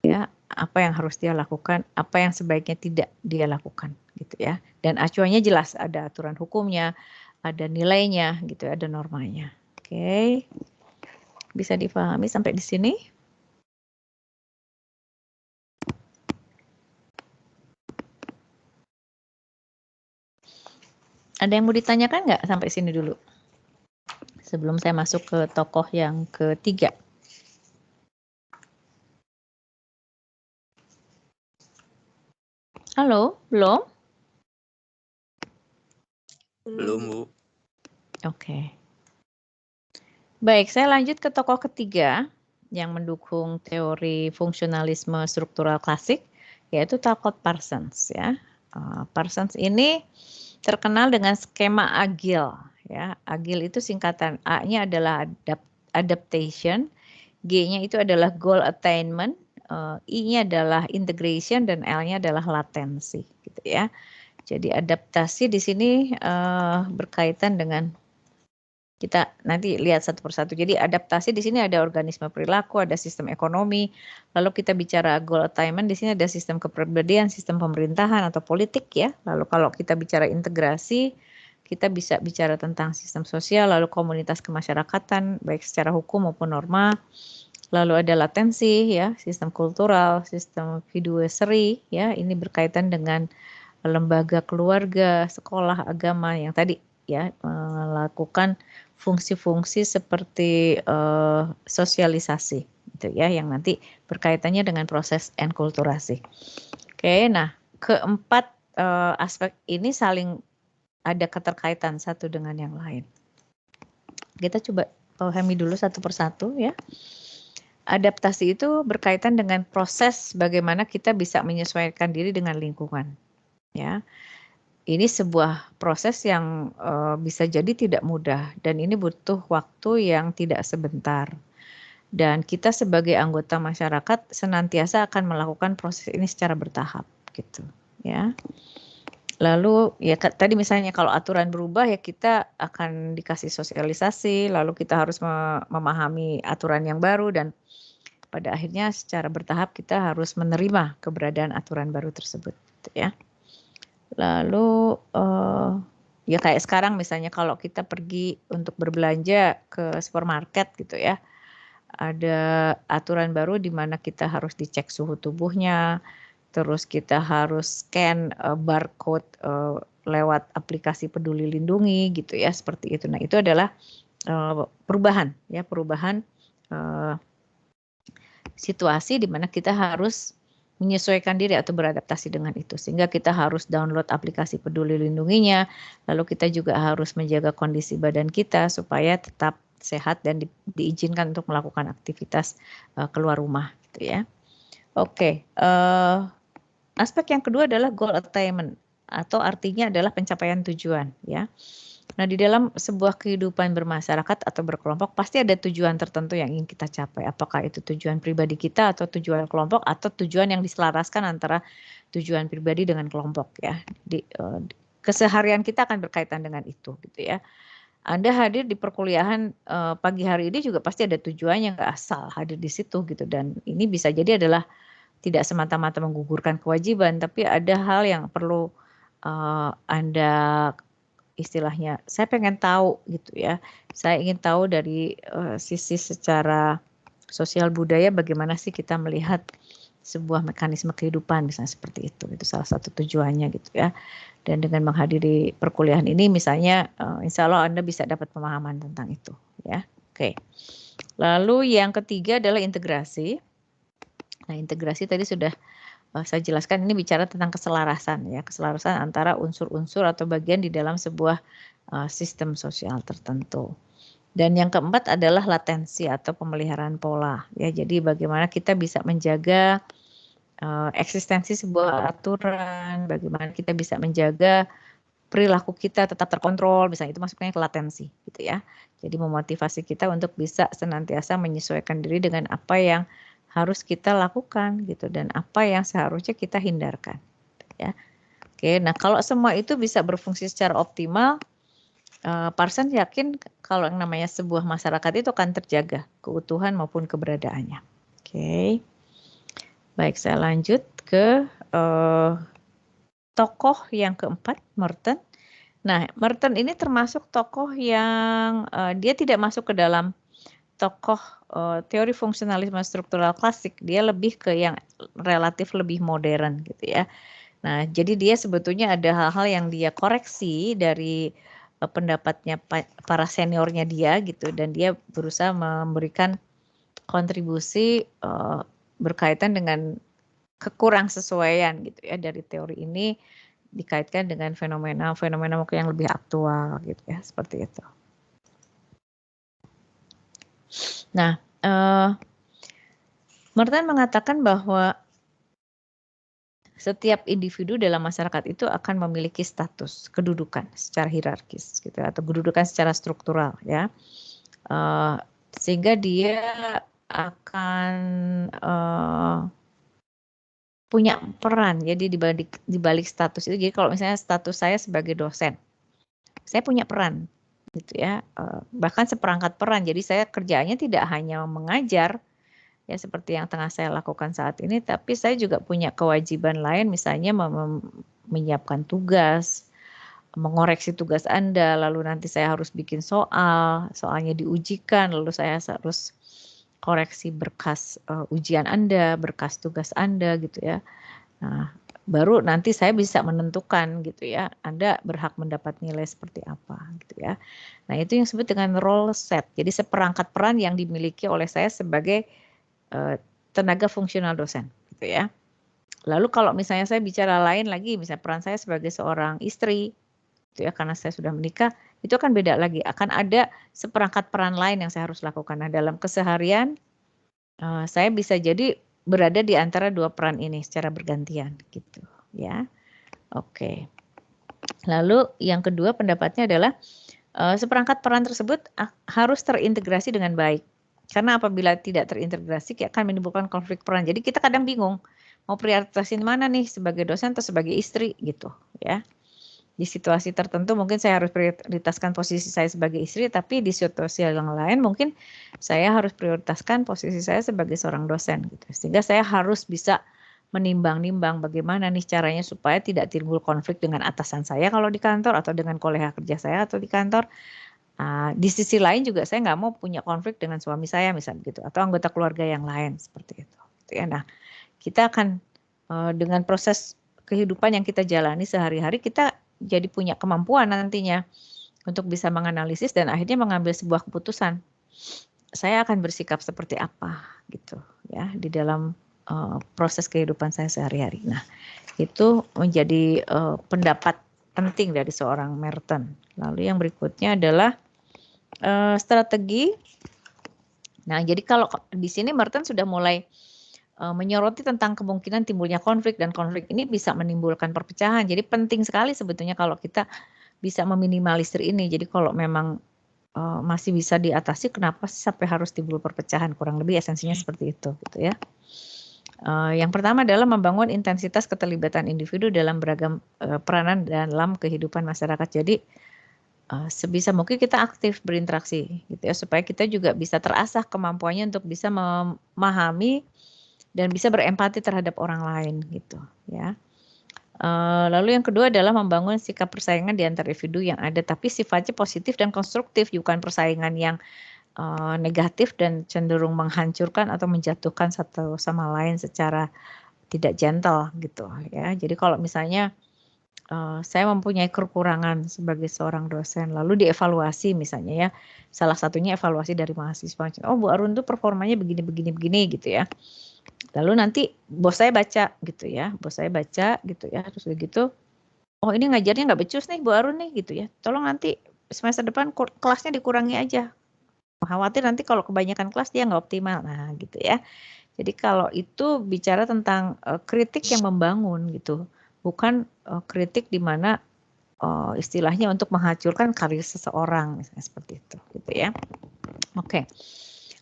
ya, apa yang harus dia lakukan, apa yang sebaiknya tidak dia lakukan gitu ya. Dan acuannya jelas, ada aturan hukumnya, ada nilainya gitu, ada normanya. Oke. Bisa dipahami sampai di sini? Ada yang mau ditanyakan nggak sampai sini dulu? Sebelum saya masuk ke tokoh yang ketiga. Halo, belum? Belum, Bu. Oke. Baik, saya lanjut ke tokoh ketiga yang mendukung teori fungsionalisme struktural klasik, yaitu Talcott Parsons ya. Parsons ini terkenal dengan skema agil ya. Agil itu singkatan A-nya adalah adaptation, G-nya itu adalah goal attainment, I-nya adalah integration dan L-nya adalah latensi gitu ya. Jadi adaptasi di sini berkaitan dengan kita nanti lihat satu persatu. Jadi adaptasi di sini ada organisme perilaku, ada sistem ekonomi. Lalu kita bicara goal attainment di sini ada sistem kepribadian, sistem pemerintahan atau politik ya. Lalu kalau kita bicara integrasi, kita bisa bicara tentang sistem sosial, lalu komunitas kemasyarakatan baik secara hukum maupun norma. Lalu ada latensi ya, sistem kultural, sistem fiduciary ya. Ini berkaitan dengan lembaga keluarga, sekolah, agama yang tadi ya melakukan fungsi-fungsi seperti sosialisasi gitu ya yang nanti berkaitannya dengan proses enkulturasi. Oke, nah keempat aspek ini saling ada keterkaitan satu dengan yang lain. Kita coba pahami dulu satu persatu ya. Adaptasi itu berkaitan dengan proses bagaimana kita bisa menyesuaikan diri dengan lingkungan. Ya, ini sebuah proses yang bisa jadi tidak mudah dan ini butuh waktu yang tidak sebentar. Dan kita sebagai anggota masyarakat senantiasa akan melakukan proses ini secara bertahap, gitu, ya. Lalu ya tadi misalnya kalau aturan berubah ya kita akan dikasih sosialisasi, lalu kita harus memahami aturan yang baru dan pada akhirnya secara bertahap kita harus menerima keberadaan aturan baru tersebut, gitu ya. Lalu ya kayak sekarang misalnya kalau kita pergi untuk berbelanja ke supermarket gitu ya, ada aturan baru di mana kita harus dicek suhu tubuhnya, terus kita harus scan barcode lewat aplikasi Peduli Lindungi gitu ya, seperti itu. Nah itu adalah perubahan ya, perubahan situasi di mana kita harus menyesuaikan diri atau beradaptasi dengan itu. Sehingga kita harus download aplikasi Peduli Lindunginya, lalu kita juga harus menjaga kondisi badan kita supaya tetap sehat dan diizinkan untuk melakukan aktivitas keluar rumah gitu ya. Oke, aspek yang kedua adalah goal attainment atau artinya adalah pencapaian tujuan ya. Nah, di dalam sebuah kehidupan bermasyarakat atau berkelompok pasti ada tujuan tertentu yang ingin kita capai. Apakah itu tujuan pribadi kita atau tujuan kelompok atau tujuan yang diselaraskan antara tujuan pribadi dengan kelompok ya. Keseharian kita akan berkaitan dengan itu gitu ya. Anda hadir di perkuliahan pagi hari ini juga pasti ada tujuannya, nggak asal hadir di situ gitu. Dan ini bisa jadi adalah tidak semata-mata menggugurkan kewajiban, tapi ada hal yang perlu Anda istilahnya saya pengen tahu gitu ya. Saya ingin tahu dari sisi secara sosial budaya bagaimana sih kita melihat sebuah mekanisme kehidupan misalnya seperti itu. Itu salah satu tujuannya gitu ya. Dan dengan menghadiri perkuliahan ini misalnya insya Allah Anda bisa dapat pemahaman tentang itu ya. Oke. Lalu yang ketiga adalah integrasi. Nah, integrasi tadi sudah saya jelaskan, ini bicara tentang keselarasan ya, keselarasan antara unsur-unsur atau bagian di dalam sebuah sistem sosial tertentu. Dan yang keempat adalah latensi atau pemeliharaan pola ya. Jadi bagaimana kita bisa menjaga eksistensi sebuah aturan, bagaimana kita bisa menjaga perilaku kita tetap terkontrol, misalnya itu masuknya ke latensi gitu ya. Jadi memotivasi kita untuk bisa senantiasa menyesuaikan diri dengan apa yang harus kita lakukan gitu dan apa yang seharusnya kita hindarkan ya. Oke, nah kalau semua itu bisa berfungsi secara optimal, Parsons yakin kalau yang namanya sebuah masyarakat itu akan terjaga keutuhan maupun keberadaannya. Oke. Baik, saya lanjut ke tokoh yang keempat, Merton. Nah, Merton ini termasuk tokoh yang dia tidak masuk ke dalam tokoh teori fungsionalisme struktural klasik, dia lebih ke yang relatif lebih modern gitu ya. Nah, jadi dia sebetulnya ada hal-hal yang dia koreksi dari pendapatnya para seniornya dia gitu, dan dia berusaha memberikan kontribusi berkaitan dengan kekurangsesuaian gitu ya dari teori ini dikaitkan dengan fenomena mungkin yang lebih aktual gitu ya, seperti itu. Nah, Merton mengatakan bahwa setiap individu dalam masyarakat itu akan memiliki status kedudukan secara hierarkis gitu atau kedudukan secara struktural ya. Sehingga dia akan punya peran jadi di balik status itu. Jadi kalau misalnya status saya sebagai dosen, saya punya peran gitu ya. Bahkan seperangkat peran. Jadi saya kerjaannya tidak hanya mengajar ya seperti yang tengah saya lakukan saat ini, tapi saya juga punya kewajiban lain, misalnya menyiapkan tugas, mengoreksi tugas Anda, lalu nanti saya harus bikin soalnya diujikan, lalu saya harus koreksi berkas ujian Anda, berkas tugas Anda gitu ya. Nah, baru nanti saya bisa menentukan gitu ya, Anda berhak mendapat nilai seperti apa gitu ya. Nah, itu yang disebut dengan role set. Jadi seperangkat peran yang dimiliki oleh saya sebagai tenaga fungsional dosen gitu ya. Lalu kalau misalnya saya bicara lain lagi, misalnya peran saya sebagai seorang istri gitu ya, karena saya sudah menikah, itu akan beda lagi. Akan ada seperangkat peran lain yang saya harus lakukan. Nah, dalam keseharian saya bisa jadi berada di antara dua peran ini secara bergantian gitu ya. Oke. Lalu yang kedua pendapatnya adalah seperangkat peran tersebut harus terintegrasi dengan baik. Karena apabila tidak terintegrasi akan menimbulkan konflik peran. Jadi kita kadang bingung mau prioritasin mana nih sebagai dosen atau sebagai istri gitu ya. Di situasi tertentu mungkin saya harus prioritaskan posisi saya sebagai istri, tapi di situasi yang lain mungkin saya harus prioritaskan posisi saya sebagai seorang dosen gitu. Sehingga saya harus bisa menimbang-nimbang bagaimana nih caranya supaya tidak timbul konflik dengan atasan saya kalau di kantor atau dengan kolega kerja saya atau di kantor. Di sisi lain juga saya nggak mau punya konflik dengan suami saya misalnya gitu atau anggota keluarga yang lain seperti itu. Nah, kita akan dengan proses kehidupan yang kita jalani sehari-hari kita jadi punya kemampuan nantinya untuk bisa menganalisis dan akhirnya mengambil sebuah keputusan. Saya akan bersikap seperti apa gitu ya di dalam proses kehidupan saya sehari-hari. Nah, itu menjadi pendapat penting dari seorang Merton. Lalu yang berikutnya adalah strategi. Nah, jadi kalau di sini Merton sudah mulai menyoroti tentang kemungkinan timbulnya konflik dan konflik ini bisa menimbulkan perpecahan. Jadi penting sekali sebetulnya kalau kita bisa meminimalisir ini. Jadi kalau memang masih bisa diatasi, kenapa sih sampai harus timbul perpecahan? Kurang lebih esensinya seperti itu, gitu ya. Yang pertama adalah membangun intensitas keterlibatan individu dalam beragam peranan dalam kehidupan masyarakat. Jadi sebisa mungkin kita aktif berinteraksi gitu ya supaya kita juga bisa terasah kemampuannya untuk bisa memahami dan bisa berempati terhadap orang lain gitu ya. Lalu yang kedua adalah membangun sikap persaingan di antara individu yang ada tapi sifatnya positif dan konstruktif, bukan persaingan yang negatif dan cenderung menghancurkan atau menjatuhkan satu sama lain secara tidak gentle gitu ya. Jadi kalau misalnya saya mempunyai kekurangan sebagai seorang dosen, lalu dievaluasi misalnya ya, salah satunya evaluasi dari mahasiswa, oh Bu Arun tuh performanya begini gitu ya. Lalu nanti bos saya baca gitu ya, terus begitu, oh ini ngajarnya nggak becus nih Bu Arun nih gitu ya, tolong nanti semester depan kelasnya dikurangi aja, khawatir nanti kalau kebanyakan kelas dia nggak optimal, nah gitu ya. Jadi kalau itu bicara tentang kritik yang membangun gitu, bukan kritik di mana istilahnya untuk menghancurkan karir seseorang, misalnya seperti itu, gitu ya. Oke.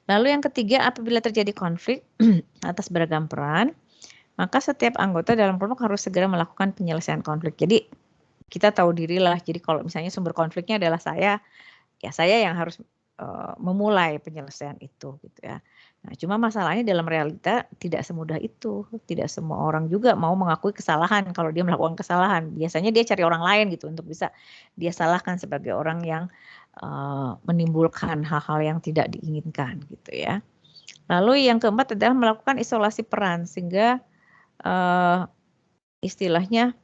Lalu yang ketiga, apabila terjadi konflik atas beragam peran, maka setiap anggota dalam kelompok harus segera melakukan penyelesaian konflik. Jadi kita tahu dirilah. Jadi kalau misalnya sumber konfliknya adalah saya, ya saya yang harus memulai penyelesaian itu, gitu ya. Nah, cuma masalahnya dalam realita tidak semudah itu. Tidak semua orang juga mau mengakui kesalahan kalau dia melakukan kesalahan. Biasanya dia cari orang lain gitu untuk bisa dia salahkan sebagai orang yang menimbulkan hal-hal yang tidak diinginkan gitu ya. Lalu yang keempat adalah melakukan isolasi peran sehingga istilahnya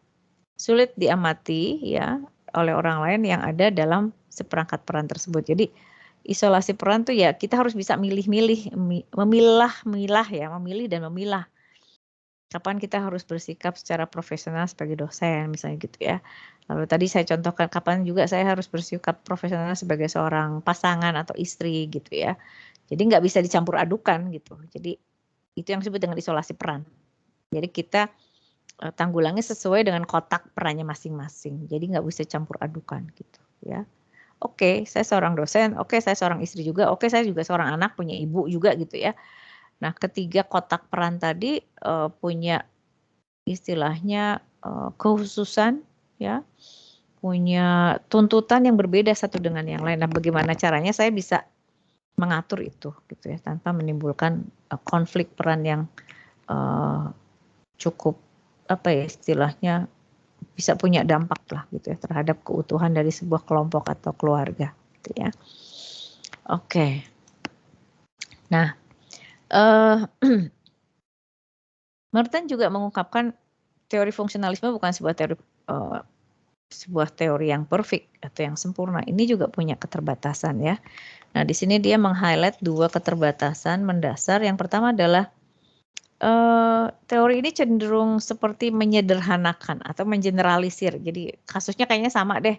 sulit diamati ya oleh orang lain yang ada dalam seperangkat peran tersebut. Jadi isolasi peran tuh ya kita harus bisa memilih dan memilah. Kapan kita harus bersikap secara profesional sebagai dosen misalnya gitu ya. Lalu tadi saya contohkan kapan juga saya harus bersikap profesional sebagai seorang pasangan atau istri gitu ya. Jadi nggak bisa dicampur adukan gitu. Jadi itu yang disebut dengan isolasi peran. Jadi kita tanggulangi sesuai dengan kotak perannya masing-masing. Jadi nggak bisa campur adukan gitu ya. Oke, saya seorang dosen, oke saya seorang istri juga, oke saya juga seorang anak, punya ibu juga gitu ya. Nah, ketiga kotak peran tadi punya istilahnya kekhususan ya, punya tuntutan yang berbeda satu dengan yang lain. Nah, bagaimana caranya saya bisa mengatur itu gitu ya tanpa menimbulkan konflik peran yang cukup apa ya istilahnya bisa punya dampak lah gitu ya terhadap keutuhan dari sebuah kelompok atau keluarga gitu ya. Oke. Nah, Merton juga mengungkapkan teori fungsionalisme bukan sebuah teori yang perfect atau yang sempurna. Ini juga punya keterbatasan ya. Nah, di sini dia meng-highlight dua keterbatasan mendasar. Yang pertama adalah teori ini cenderung seperti menyederhanakan atau mengeneralisir. Jadi kasusnya kayaknya sama deh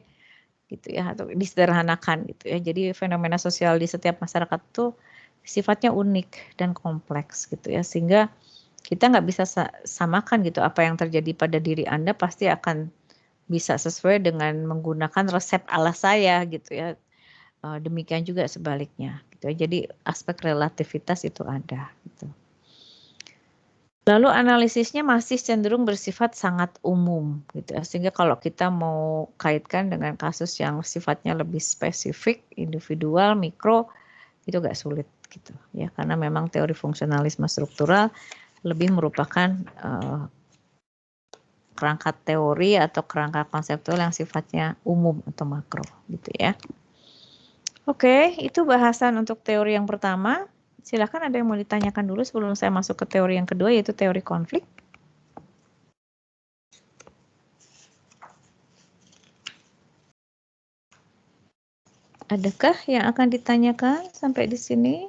gitu ya atau disederhanakan gitu ya. Jadi fenomena sosial di setiap masyarakat itu sifatnya unik dan kompleks gitu ya. Sehingga kita nggak bisa samakan gitu apa yang terjadi pada diri Anda pasti akan bisa sesuai dengan menggunakan resep ala saya gitu ya. Demikian juga sebaliknya gitu ya. Jadi aspek relativitas itu ada gitu. Lalu analisisnya masih cenderung bersifat sangat umum gitu ya. Sehingga kalau kita mau kaitkan dengan kasus yang sifatnya lebih spesifik, individual, mikro itu agak sulit gitu ya karena memang teori fungsionalisme struktural lebih merupakan kerangka teori atau kerangka konseptual yang sifatnya umum atau makro gitu ya. Oke, itu bahasan untuk teori yang pertama. Silakan ada yang mau ditanyakan dulu sebelum saya masuk ke teori yang kedua yaitu teori konflik. Adakah yang akan ditanyakan sampai di sini?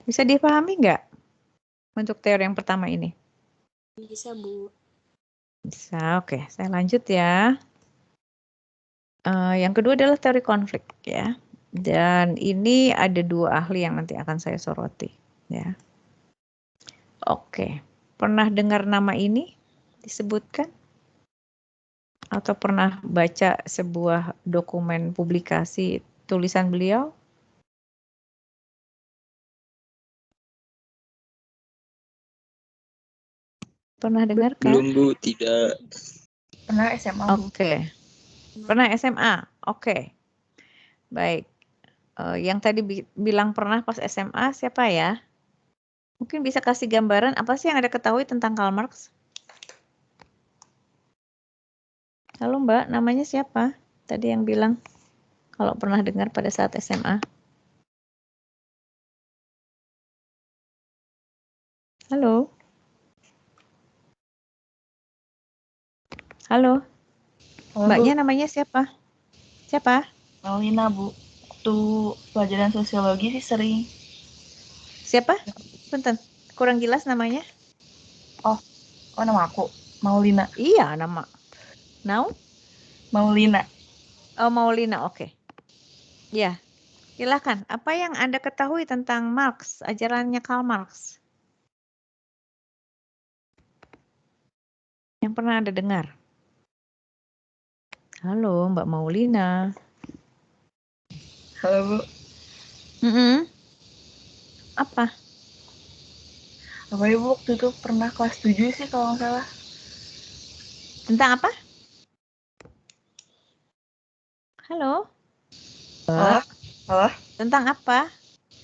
Bisa dipahami nggak untuk teori yang pertama ini? Bisa, Bu. Bisa, oke. Saya lanjut ya. Yang kedua adalah teori konflik ya. Dan ini ada dua ahli yang nanti akan saya soroti ya. Oke, pernah dengar nama ini disebutkan? Atau pernah baca sebuah dokumen publikasi tulisan beliau? Pernah dengar kan? Belum Bu, tidak. Pernah SMA, Bu. Oke. Pernah SMA? Oke. Baik. Yang tadi bilang pernah pas SMA siapa ya? Mungkin bisa kasih gambaran apa sih yang Anda ketahui tentang Karl Marx? Halo Mbak, namanya siapa? Tadi yang bilang kalau pernah dengar pada saat SMA. Halo? Halo? Mbaknya namanya siapa? Siapa? Maulina, Bu. Waktu pelajaran sosiologi sih sering. Siapa? Punten, kurang jelas namanya. Oh nama aku. Maulina. Iya, nama. Now? Maulina. Oh, Maulina, oke. Ya, silakan. Apa yang Anda ketahui tentang Marx, ajarannya Karl Marx? Yang pernah Anda dengar? Halo, Mbak Maulina. Halo, Bu. Apa? Apa Ibu waktu itu pernah kelas 7 sih kalau nggak salah. Tentang apa? Halo? Halo? Halo? Tentang apa?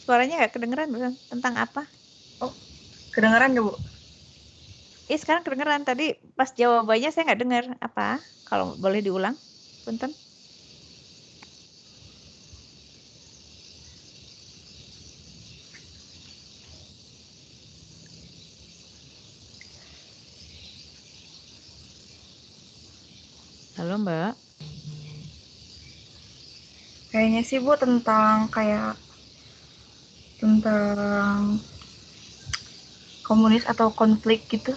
Suaranya nggak kedengeran, bukan? Tentang apa? Oh, kedengeran nggak, Bu? Sekarang kedengeran. Tadi pas jawabannya saya nggak dengar. Apa? Kalau boleh diulang, punten. Halo, Mbak. Kayaknya sih, Bu, tentang komunis atau konflik gitu.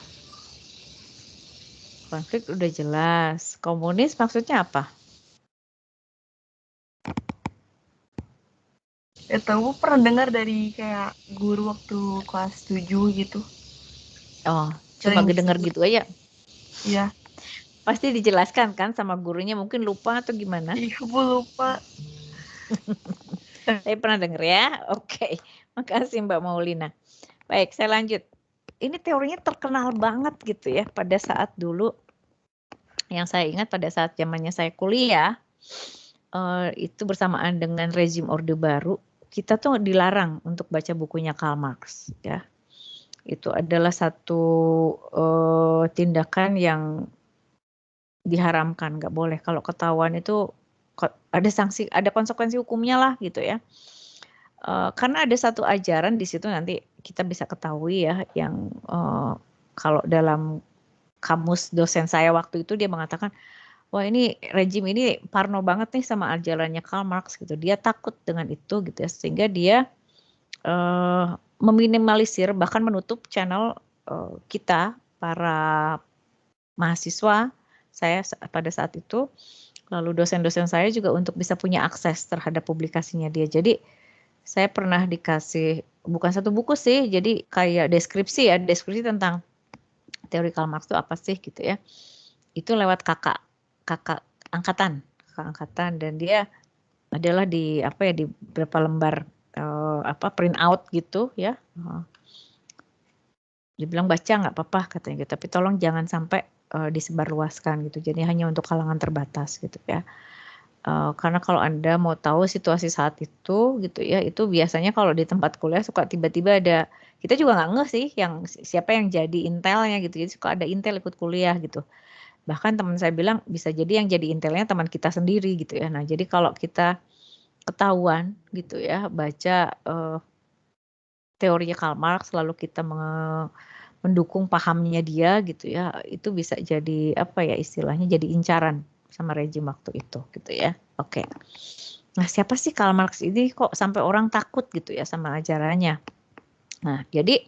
Konflik udah jelas. Komunis maksudnya apa? Tahu pernah dengar dari kayak guru waktu kelas 7 gitu. Oh, cuma Sering denger disebut. gitu aja. Iya. Pasti dijelaskan kan sama gurunya, mungkin lupa atau gimana? Iya, Bu, lupa. Saya pernah denger ya. Oke, makasih Mbak Maulina. Baik, saya lanjut. Ini teorinya terkenal banget gitu ya pada saat dulu. Yang saya ingat pada saat zamannya saya kuliah, itu bersamaan dengan rezim Orde Baru, kita tuh dilarang untuk baca bukunya Karl Marx ya. Itu adalah satu tindakan yang diharamkan, nggak boleh. Kalau ketahuan itu ada sanksi, ada konsekuensi hukumnya lah gitu ya. Karena ada satu ajaran di situ nanti kita bisa ketahui ya, yang kalau dalam kamus dosen saya waktu itu dia mengatakan, wah ini rejim ini parno banget nih sama ajarannya Karl Marx gitu. Dia takut dengan itu gitu ya, sehingga dia meminimalisir bahkan menutup channel kita para mahasiswa saya pada saat itu, lalu dosen-dosen saya juga untuk bisa punya akses terhadap publikasinya dia. Jadi saya pernah dikasih bukan satu buku sih, jadi kayak deskripsi tentang teori Karl Marx itu apa sih gitu ya. Itu lewat kakak angkatan dan dia adalah di beberapa lembar print out gitu ya. Dia bilang baca nggak apa-apa katanya gitu, tapi tolong jangan sampai disebarluaskan gitu. Jadi hanya untuk kalangan terbatas gitu ya. Karena kalau Anda mau tahu situasi saat itu gitu ya, itu biasanya kalau di tempat kuliah suka tiba-tiba ada, kita juga nggak ngeh sih siapa yang jadi intelnya gitu. Jadi suka ada intel ikut kuliah gitu. Bahkan teman saya bilang bisa jadi yang jadi intelnya teman kita sendiri gitu ya. Nah, jadi kalau kita ketahuan gitu ya baca teorinya Karl Marx lalu kita mendukung pahamnya dia gitu ya, itu bisa jadi apa ya istilahnya, jadi incaran sama rejim waktu itu gitu ya. Oke. Nah, siapa sih Karl Marx ini kok sampai orang takut gitu ya sama ajarannya? Nah, jadi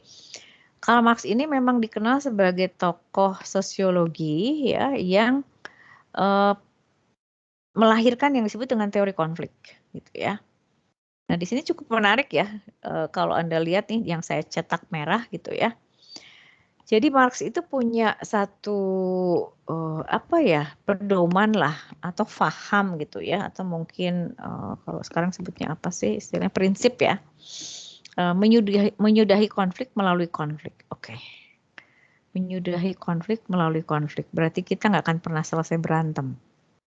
Karl Marx ini memang dikenal sebagai tokoh sosiologi ya yang melahirkan yang disebut dengan teori konflik gitu ya. Nah, di sini cukup menarik ya, kalau Anda lihat nih yang saya cetak merah gitu ya. Jadi Marx itu punya satu pedoman lah atau faham gitu ya, atau mungkin kalau sekarang sebutnya apa sih istilahnya, prinsip ya, menyudahi konflik melalui konflik. Oke. Menyudahi konflik melalui konflik berarti kita nggak akan pernah selesai berantem.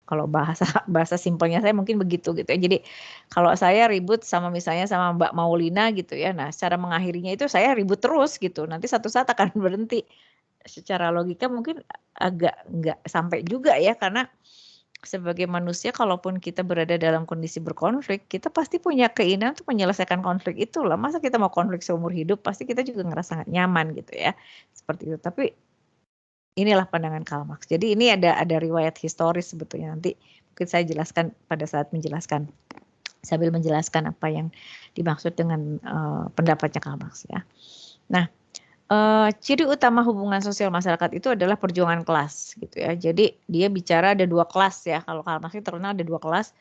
Kalau bahasa simpelnya saya mungkin begitu gitu ya. Jadi kalau saya ribut sama misalnya sama Mbak Maulina gitu ya, nah cara mengakhirinya itu saya ribut terus gitu. Nanti satu saat akan berhenti. Secara logika mungkin agak nggak sampai juga ya, karena sebagai manusia kalaupun kita berada dalam kondisi berkonflik, kita pasti punya keinginan untuk menyelesaikan konflik itu lah. Masa kita mau konflik seumur hidup, pasti kita juga ngerasa nggak nyaman gitu ya. Seperti itu. Tapi inilah pandangan Karl Marx. Jadi ini ada riwayat historis sebetulnya, nanti mungkin saya jelaskan pada saat menjelaskan, sambil menjelaskan apa yang dimaksud dengan pendapatnya Karl Marx ya. Nah, ciri utama hubungan sosial masyarakat itu adalah perjuangan kelas gitu ya. Jadi dia bicara ada dua kelas ya. Kalau Karl Marx terkenal ada dua kelas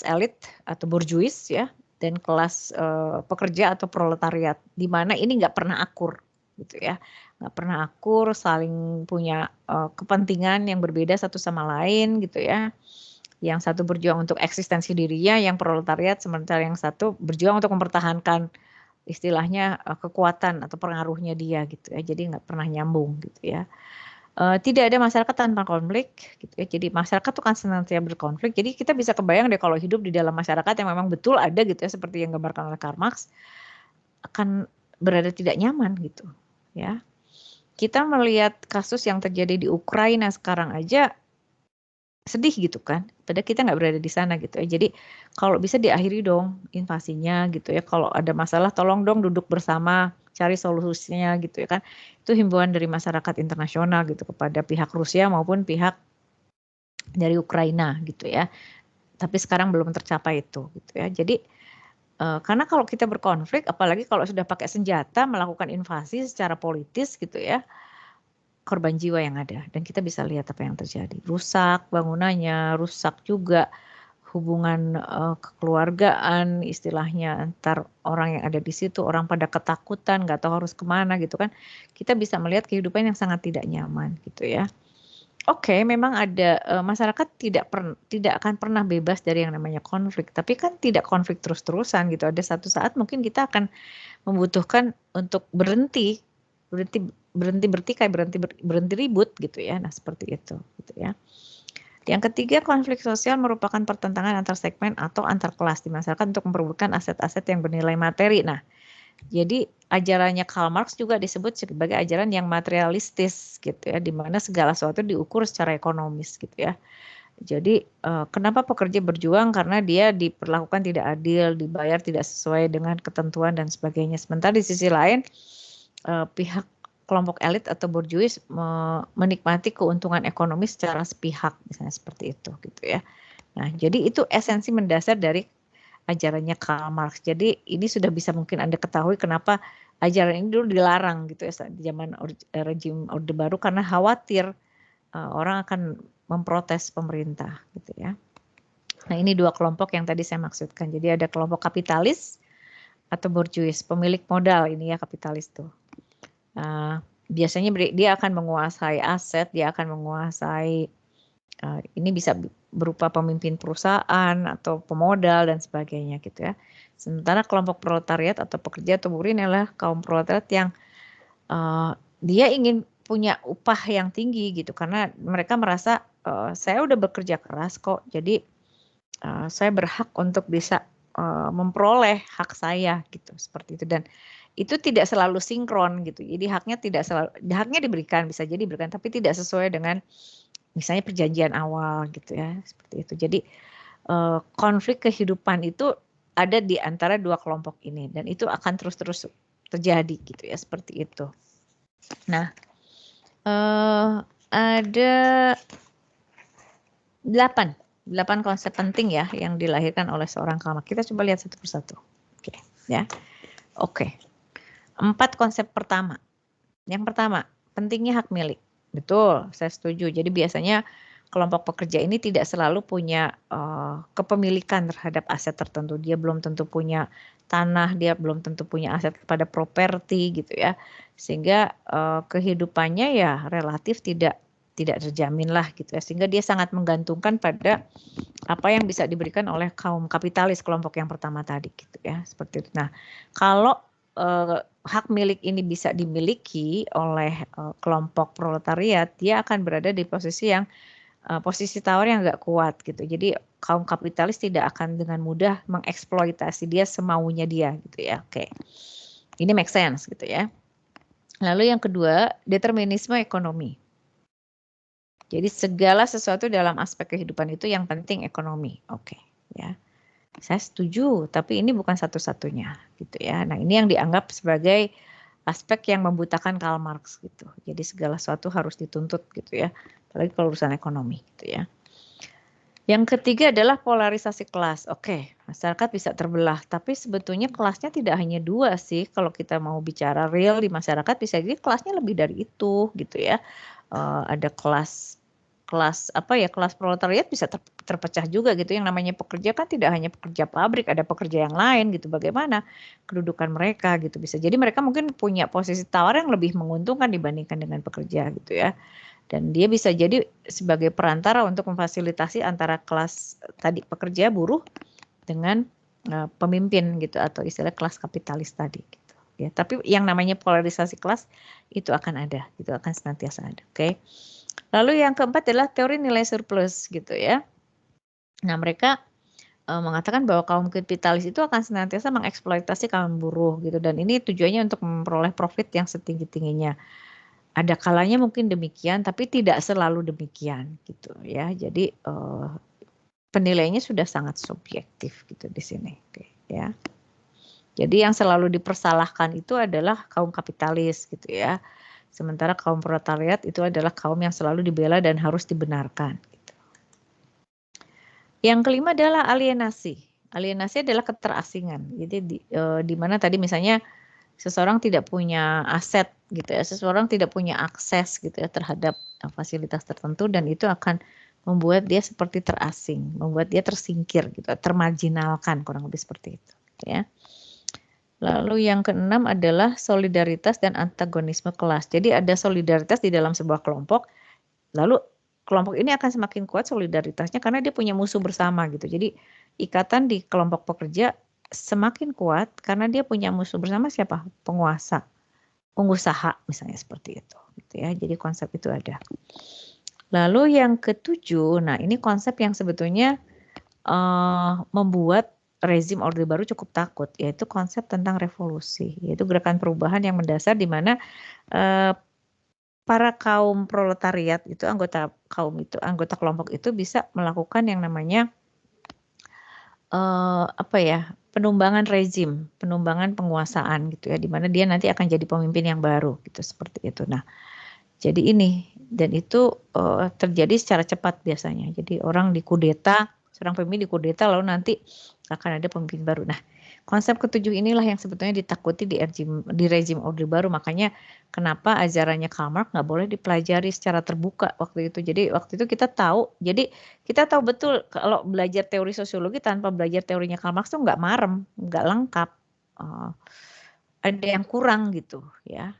elit atau bourgeois ya, dan kelas pekerja atau proletariat, di mana ini nggak pernah akur gitu ya, nggak pernah akur, saling punya kepentingan yang berbeda satu sama lain gitu ya. Yang satu berjuang untuk eksistensi dirinya, yang proletariat, sementara yang satu berjuang untuk mempertahankan istilahnya kekuatan atau pengaruhnya dia gitu ya. Jadi nggak pernah nyambung gitu ya. Tidak ada masyarakat tanpa konflik gitu ya. Jadi masyarakat tuh kan senantiasa berkonflik. Jadi kita bisa kebayang deh kalau hidup di dalam masyarakat yang memang betul ada gitu ya, seperti yang digambarkan oleh Karl Marx, akan berada tidak nyaman gitu ya. Kita melihat kasus yang terjadi di Ukraina sekarang aja sedih gitu kan, padahal kita nggak berada di sana gitu ya. Jadi kalau bisa diakhiri dong invasinya gitu ya. Kalau ada masalah tolong dong duduk bersama cari solusinya gitu ya kan. Itu himbauan dari masyarakat internasional gitu kepada pihak Rusia maupun pihak dari Ukraina gitu ya. Tapi sekarang belum tercapai itu gitu ya. Jadi karena kalau kita berkonflik, apalagi kalau sudah pakai senjata melakukan invasi secara politis gitu ya, korban jiwa yang ada, dan kita bisa lihat apa yang terjadi. Rusak bangunannya, rusak juga hubungan kekeluargaan, istilahnya antar orang yang ada di situ, orang pada ketakutan, nggak tahu harus kemana gitu kan. Kita bisa melihat kehidupan yang sangat tidak nyaman gitu ya. Oke, memang ada masyarakat tidak akan pernah bebas dari yang namanya konflik, tapi kan tidak konflik terus-terusan gitu. Ada satu saat mungkin kita akan membutuhkan untuk berhenti bertikai, berhenti ribut gitu ya. Nah, seperti itu gitu ya. Yang ketiga, konflik sosial merupakan pertentangan antar segmen atau antar kelas di masyarakat untuk memperebutkan aset-aset yang bernilai materi. Nah, jadi ajarannya Karl Marx juga disebut sebagai ajaran yang materialistis gitu ya, di mana segala sesuatu diukur secara ekonomis gitu ya. Jadi kenapa pekerja berjuang? Karena dia diperlakukan tidak adil, dibayar tidak sesuai dengan ketentuan dan sebagainya. Sementara di sisi lain pihak kelompok elit atau borjuis menikmati keuntungan ekonomi secara sepihak, misalnya seperti itu gitu ya. Nah, jadi itu esensi mendasar dari ajarannya Karl Marx. Jadi ini sudah bisa mungkin Anda ketahui kenapa ajaran ini dulu dilarang gitu ya di zaman rejim Orde Baru, karena khawatir orang akan memprotes pemerintah gitu ya. Nah, ini dua kelompok yang tadi saya maksudkan. Jadi ada kelompok kapitalis atau borjuis, pemilik modal ini ya, kapitalis tuh. Biasanya dia akan menguasai aset, dia akan menguasai ini bisa berupa pemimpin perusahaan atau pemodal dan sebagainya gitu ya. Sementara kelompok proletariat atau pekerja atau buruh adalah kaum proletariat yang dia ingin punya upah yang tinggi gitu, karena mereka merasa saya udah bekerja keras kok, jadi saya berhak untuk bisa memperoleh hak saya gitu, seperti itu. Dan itu tidak selalu sinkron gitu. Jadi haknya diberikan, bisa jadi diberikan, tapi tidak sesuai dengan misalnya perjanjian awal gitu ya, seperti itu. Jadi konflik kehidupan itu ada di antara dua kelompok ini dan itu akan terus-terus terjadi gitu ya, seperti itu. Nah, ada 8 konsep penting ya yang dilahirkan oleh seorang Karl Marx. Kita coba lihat satu persatu. Oke, ya. Oke. 4 konsep pertama. Yang pertama, pentingnya hak milik. Betul, saya setuju. Jadi biasanya kelompok pekerja ini tidak selalu punya kepemilikan terhadap aset tertentu. Dia belum tentu punya tanah, dia belum tentu punya aset kepada properti gitu ya. Sehingga kehidupannya ya relatif tidak terjamin lah gitu ya. Sehingga dia sangat menggantungkan pada apa yang bisa diberikan oleh kaum kapitalis, kelompok yang pertama tadi gitu ya. Seperti itu. Nah, kalau hak milik ini bisa dimiliki oleh kelompok proletariat, dia akan berada di posisi yang posisi tawar yang nggak kuat gitu. Jadi kaum kapitalis tidak akan dengan mudah mengeksploitasi dia semaunya dia gitu ya. Oke, ini make sense gitu ya. Lalu yang kedua, determinisme ekonomi. Jadi segala sesuatu dalam aspek kehidupan itu yang penting ekonomi. Oke, ya. Saya setuju, tapi ini bukan satu-satunya gitu ya. Nah, ini yang dianggap sebagai aspek yang membutakan Karl Marx gitu. Jadi segala sesuatu harus dituntut gitu ya. Apalagi kalau urusan ekonomi gitu ya. Yang ketiga adalah polarisasi kelas. Oke, masyarakat bisa terbelah, tapi sebetulnya kelasnya tidak hanya 2 sih. Kalau kita mau bicara real di masyarakat, bisa jadi kelasnya lebih dari itu gitu ya. Ada kelas proletariat bisa terpecah juga gitu. Yang namanya pekerja kan tidak hanya pekerja pabrik, ada pekerja yang lain gitu. Bagaimana kedudukan mereka gitu. Bisa jadi mereka mungkin punya posisi tawar yang lebih menguntungkan dibandingkan dengan pekerja gitu ya. Dan dia bisa jadi sebagai perantara untuk memfasilitasi antara kelas tadi pekerja buruh dengan pemimpin gitu, atau istilah kelas kapitalis tadi gitu. Ya, tapi yang namanya polarisasi kelas itu akan ada, gitu, akan senantiasa ada. Oke. Lalu yang keempat adalah teori nilai surplus gitu ya. Nah, mereka mengatakan bahwa kaum kapitalis itu akan senantiasa mengeksploitasi kaum buruh gitu, dan ini tujuannya untuk memperoleh profit yang setinggi-tingginya. Ada kalanya mungkin demikian, tapi tidak selalu demikian gitu ya. Jadi penilaiannya sudah sangat subjektif gitu di sini, oke, ya. Jadi yang selalu dipersalahkan itu adalah kaum kapitalis gitu ya. Sementara kaum proletariat itu adalah kaum yang selalu dibela dan harus dibenarkan. Gitu. Yang kelima adalah alienasi. Alienasi adalah keterasingan. Jadi di mana tadi misalnya seseorang tidak punya aset gitu ya, seseorang tidak punya akses gitu ya terhadap fasilitas tertentu, dan itu akan membuat dia seperti terasing, membuat dia tersingkir gitu, termarginalkan, kurang lebih seperti itu, gitu ya. Lalu yang keenam adalah solidaritas dan antagonisme kelas. Jadi ada solidaritas di dalam sebuah kelompok, lalu kelompok ini akan semakin kuat solidaritasnya karena dia punya musuh bersama gitu. Jadi ikatan di kelompok pekerja semakin kuat karena dia punya musuh bersama siapa? Penguasa, pengusaha misalnya seperti itu. Gitu ya. Jadi konsep itu ada. Lalu yang ketujuh, nah ini konsep yang sebetulnya membuat rezim Orde Baru cukup takut, yaitu konsep tentang revolusi, yaitu gerakan perubahan yang mendasar di mana para kaum proletariat itu, anggota kelompok itu bisa melakukan yang namanya penumbangan rezim, penumbangan penguasaan gitu ya, di mana dia nanti akan jadi pemimpin yang baru gitu seperti itu. Nah, jadi ini dan itu terjadi secara cepat biasanya. Jadi orang dikudeta, seorang pemimpin dikudeta lalu nanti akan ada pemimpin baru. Nah, konsep ketujuh inilah yang sebetulnya ditakuti di rezim Orde Baru. Makanya kenapa ajarannya Karl Marx nggak boleh dipelajari secara terbuka waktu itu. Jadi waktu itu kita tahu betul kalau belajar teori sosiologi tanpa belajar teorinya Karl Marx tuh nggak marem, nggak lengkap. Ada yang kurang gitu ya,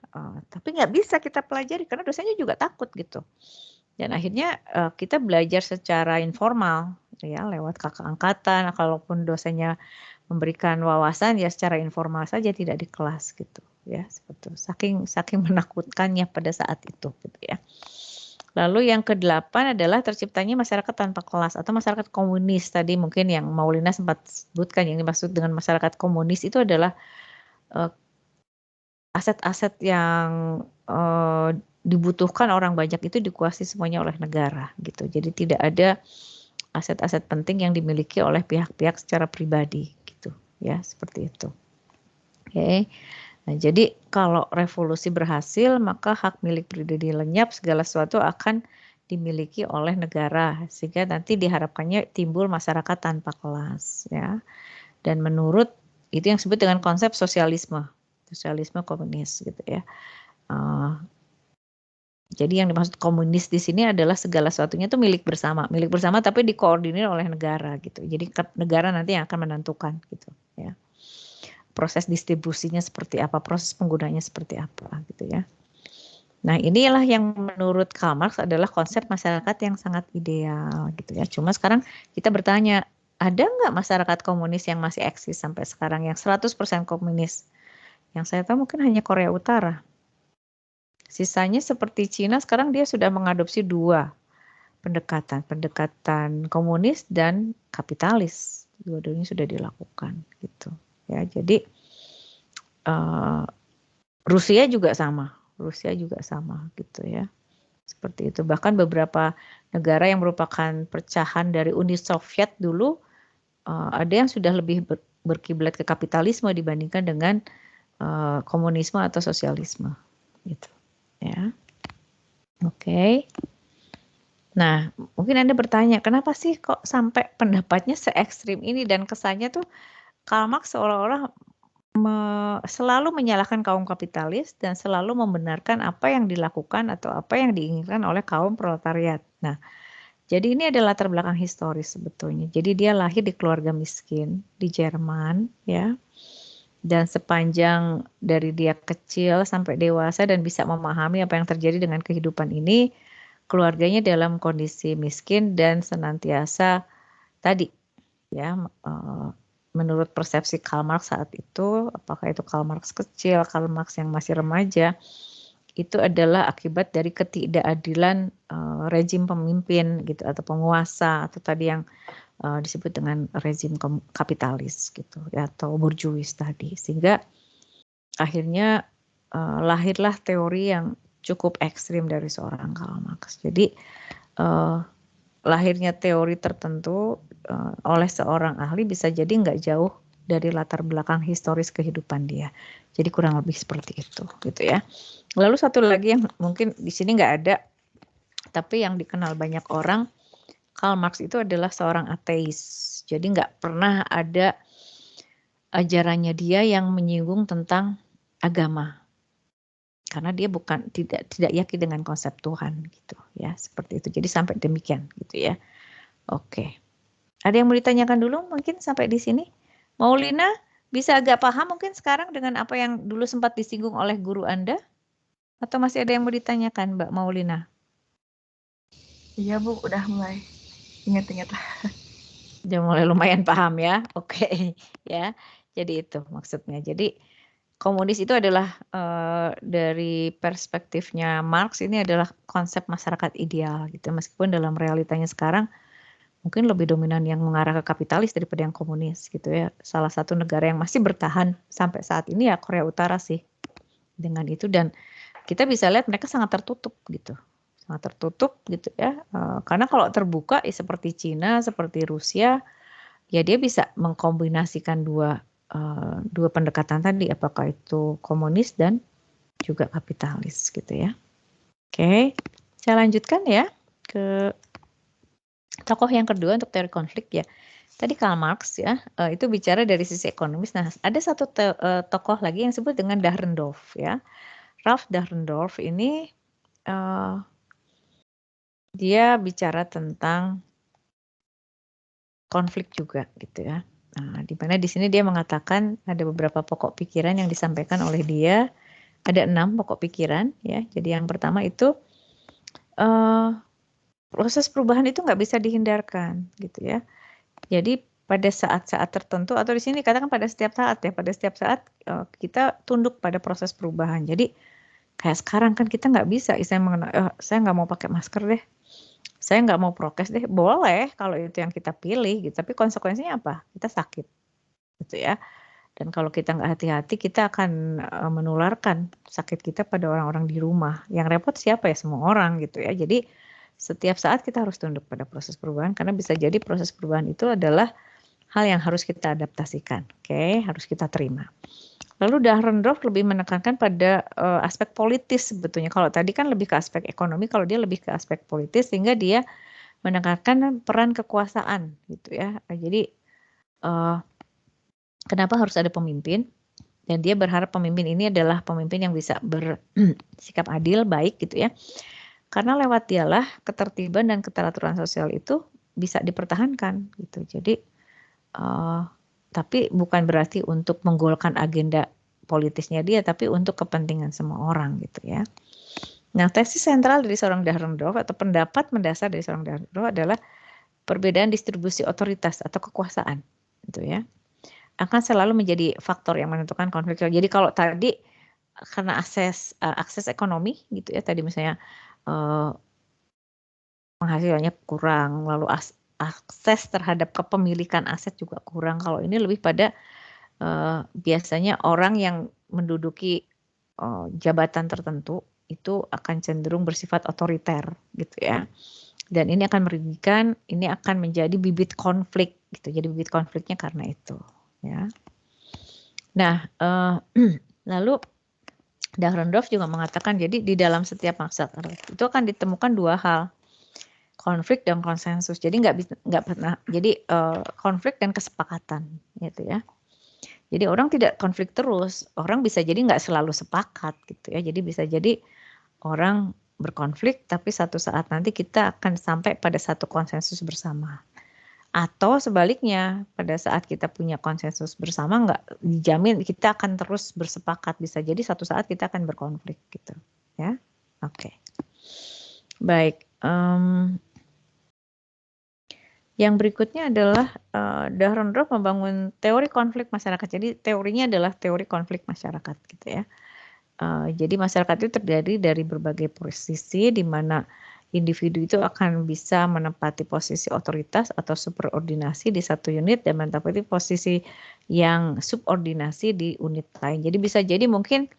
tapi nggak bisa kita pelajari karena dosennya juga takut gitu. Dan akhirnya kita belajar secara informal ya lewat kakak angkatan, kalaupun dosennya memberikan wawasan ya secara informal saja, tidak di kelas gitu ya, seperti itu. Saking menakutkannya pada saat itu gitu ya. Lalu yang ke-8 adalah terciptanya masyarakat tanpa kelas atau masyarakat komunis. Tadi mungkin yang Maulina sempat sebutkan, yang dimaksud dengan masyarakat komunis itu adalah aset-aset yang dibutuhkan orang banyak itu dikuasai semuanya oleh negara gitu. Jadi tidak ada aset-aset penting yang dimiliki oleh pihak-pihak secara pribadi gitu ya, seperti itu. Oke. Nah, jadi kalau revolusi berhasil maka hak milik pribadi lenyap, segala sesuatu akan dimiliki oleh negara sehingga nanti diharapkannya timbul masyarakat tanpa kelas ya. Dan menurut itu yang disebut dengan konsep sosialisme komunis gitu ya. Jadi yang dimaksud komunis di sini adalah segala sesuatunya itu milik bersama tapi dikoordinir oleh negara gitu. Jadi negara nanti yang akan menentukan gitu ya. Proses distribusinya seperti apa, proses penggunanya seperti apa gitu ya. Nah, inilah yang menurut Karl Marx adalah konsep masyarakat yang sangat ideal gitu ya. Cuma sekarang kita bertanya, ada nggak masyarakat komunis yang masih eksis sampai sekarang yang 100% komunis? Yang saya tahu mungkin hanya Korea Utara. Sisanya seperti Cina sekarang dia sudah mengadopsi dua pendekatan komunis dan kapitalis. Dua-duanya sudah dilakukan gitu. Ya, jadi Rusia juga sama gitu ya. Seperti itu. Bahkan beberapa negara yang merupakan pecahan dari Uni Soviet dulu ada yang sudah lebih berkiblat ke kapitalisme dibandingkan dengan komunisme atau sosialisme gitu ya. Oke. Nah, mungkin Anda bertanya, kenapa sih kok sampai pendapatnya se ekstrim ini dan kesannya tuh Karl Marx seolah-olah selalu menyalahkan kaum kapitalis dan selalu membenarkan apa yang dilakukan atau apa yang diinginkan oleh kaum proletariat. Nah, jadi ini adalah latar belakang historis sebetulnya. Jadi dia lahir di keluarga miskin di Jerman ya. Dan sepanjang dari dia kecil sampai dewasa dan bisa memahami apa yang terjadi dengan kehidupan ini, keluarganya dalam kondisi miskin dan senantiasa tadi ya menurut persepsi Karl Marx saat itu, apakah itu Karl Marx kecil, Karl Marx yang masih remaja, itu adalah akibat dari ketidakadilan rezim pemimpin gitu atau penguasa atau tadi yang disebut dengan rezim kapitalis gitu ya, atau burjuis tadi, sehingga akhirnya lahirlah teori yang cukup ekstrim dari seorang Karl Marx. Jadi lahirnya teori tertentu oleh seorang ahli bisa jadi nggak jauh dari latar belakang historis kehidupan dia. Jadi kurang lebih seperti itu gitu ya. Lalu satu lagi yang mungkin di sini nggak ada tapi yang dikenal banyak orang, Karl Marx itu adalah seorang ateis. Jadi nggak pernah ada ajarannya dia yang menyinggung tentang agama. karena dia tidak yakin dengan konsep Tuhan gitu ya, seperti itu. Jadi sampai demikian gitu ya. Oke. Ada yang mau ditanyakan dulu mungkin sampai di sini? Maulina bisa agak paham mungkin sekarang dengan apa yang dulu sempat disinggung oleh guru Anda? Atau masih ada yang mau ditanyakan Mbak Maulina? Iya Bu, udah mulai ingat-ingat. Udah mulai lumayan paham ya. Oke. Ya. Jadi itu maksudnya. Jadi komunis itu adalah dari perspektifnya Marx ini adalah konsep masyarakat ideal gitu. Meskipun dalam realitanya sekarang mungkin lebih dominan yang mengarah ke kapitalis daripada yang komunis gitu ya. Salah satu negara yang masih bertahan sampai saat ini ya Korea Utara sih dengan itu, dan kita bisa lihat mereka sangat tertutup gitu. Sangat tertutup gitu ya. Karena kalau terbuka ya seperti Cina, seperti Rusia, ya dia bisa mengkombinasikan dua pendekatan tadi, apakah itu komunis dan juga kapitalis gitu ya. Oke, saya lanjutkan ya ke tokoh yang kedua untuk teori konflik ya. Tadi Karl Marx ya, itu bicara dari sisi ekonomis. Nah, ada satu tokoh lagi yang disebut dengan Dahrendorf ya. Ralph Dahrendorf ini dia bicara tentang konflik juga gitu ya. Nah, di mana di sini dia mengatakan ada beberapa pokok pikiran yang disampaikan oleh dia. Ada 6 pokok pikiran ya. Jadi yang pertama itu proses perubahan itu nggak bisa dihindarkan gitu ya. Jadi pada saat-saat tertentu atau di sini dikatakan pada setiap saat ya, pada setiap saat kita tunduk pada proses perubahan. Jadi kayak sekarang kan kita nggak bisa, saya nggak mau pakai masker deh, saya nggak mau prokes deh, boleh kalau itu yang kita pilih gitu, tapi konsekuensinya apa? Kita sakit gitu ya. Dan kalau kita nggak hati-hati, kita akan menularkan sakit kita pada orang-orang di rumah. Yang repot siapa ya? Semua orang gitu ya. Jadi setiap saat kita harus tunduk pada proses perubahan, karena bisa jadi proses perubahan itu adalah hal yang harus kita adaptasikan, oke? Harus kita terima. Lalu Dahrendorf lebih menekankan pada aspek politis sebetulnya. Kalau tadi kan lebih ke aspek ekonomi, kalau dia lebih ke aspek politis, sehingga dia menekankan peran kekuasaan gitu ya. Jadi kenapa harus ada pemimpin? Dan dia berharap pemimpin ini adalah pemimpin yang bisa bersikap adil, baik gitu ya. Karena lewat dialah ketertiban dan keteraturan sosial itu bisa dipertahankan gitu. Jadi tapi bukan berarti untuk menggolkan agenda politisnya dia, tapi untuk kepentingan semua orang gitu ya. Nah, tesis sentral dari seorang Dahrendorf atau pendapat mendasar dari seorang Dahrendorf adalah perbedaan distribusi otoritas atau kekuasaan gitu ya. Akan selalu menjadi faktor yang menentukan konflik. Jadi kalau tadi karena akses ekonomi gitu ya, tadi misalnya penghasilannya kurang, lalu akses terhadap kepemilikan aset juga kurang. Kalau ini lebih pada biasanya orang yang menduduki jabatan tertentu itu akan cenderung bersifat otoriter gitu ya. Dan ini akan merugikan, ini akan menjadi bibit konflik gitu. Jadi bibit konfliknya karena itu ya. Nah, lalu Dahrendorf juga mengatakan jadi di dalam setiap masyarakat itu akan ditemukan dua hal, konflik dan konsensus. Jadi nggak pernah. Jadi konflik dan kesepakatan, gitu ya. Jadi orang tidak konflik terus. Orang bisa jadi nggak selalu sepakat, gitu ya. Jadi bisa jadi orang berkonflik, tapi satu saat nanti kita akan sampai pada satu konsensus bersama. Atau sebaliknya, pada saat kita punya konsensus bersama, nggak dijamin kita akan terus bersepakat. Bisa jadi satu saat kita akan berkonflik, gitu ya. Oke. Baik. Yang berikutnya adalah Dahrendorf membangun teori konflik masyarakat. Jadi teorinya adalah teori konflik masyarakat, gitu ya. Jadi masyarakat itu terdiri dari berbagai posisi di mana individu itu akan bisa menempati posisi otoritas atau subordinasi di satu unit dan menempati posisi yang subordinasi di unit lain. Jadi bisa jadi mungkin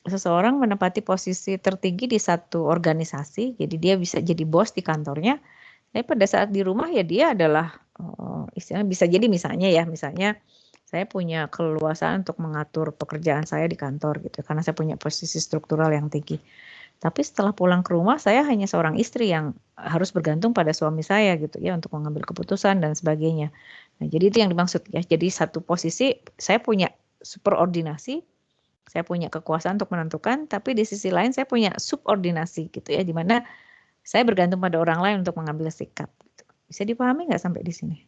seseorang menempati posisi tertinggi di satu organisasi, jadi dia bisa jadi bos di kantornya. Tapi pada saat di rumah ya dia adalah istilahnya bisa jadi misalnya saya punya keleluasaan untuk mengatur pekerjaan saya di kantor gitu karena saya punya posisi struktural yang tinggi. Tapi setelah pulang ke rumah saya hanya seorang istri yang harus bergantung pada suami saya gitu ya untuk mengambil keputusan dan sebagainya. Nah, jadi itu yang dimaksud ya. Jadi satu posisi saya punya superordinasi Saya punya kekuasaan untuk menentukan, tapi di sisi lain saya punya subordinasi gitu ya, di mana saya bergantung pada orang lain untuk mengambil sikap. Gitu. Bisa dipahami nggak sampai di sini?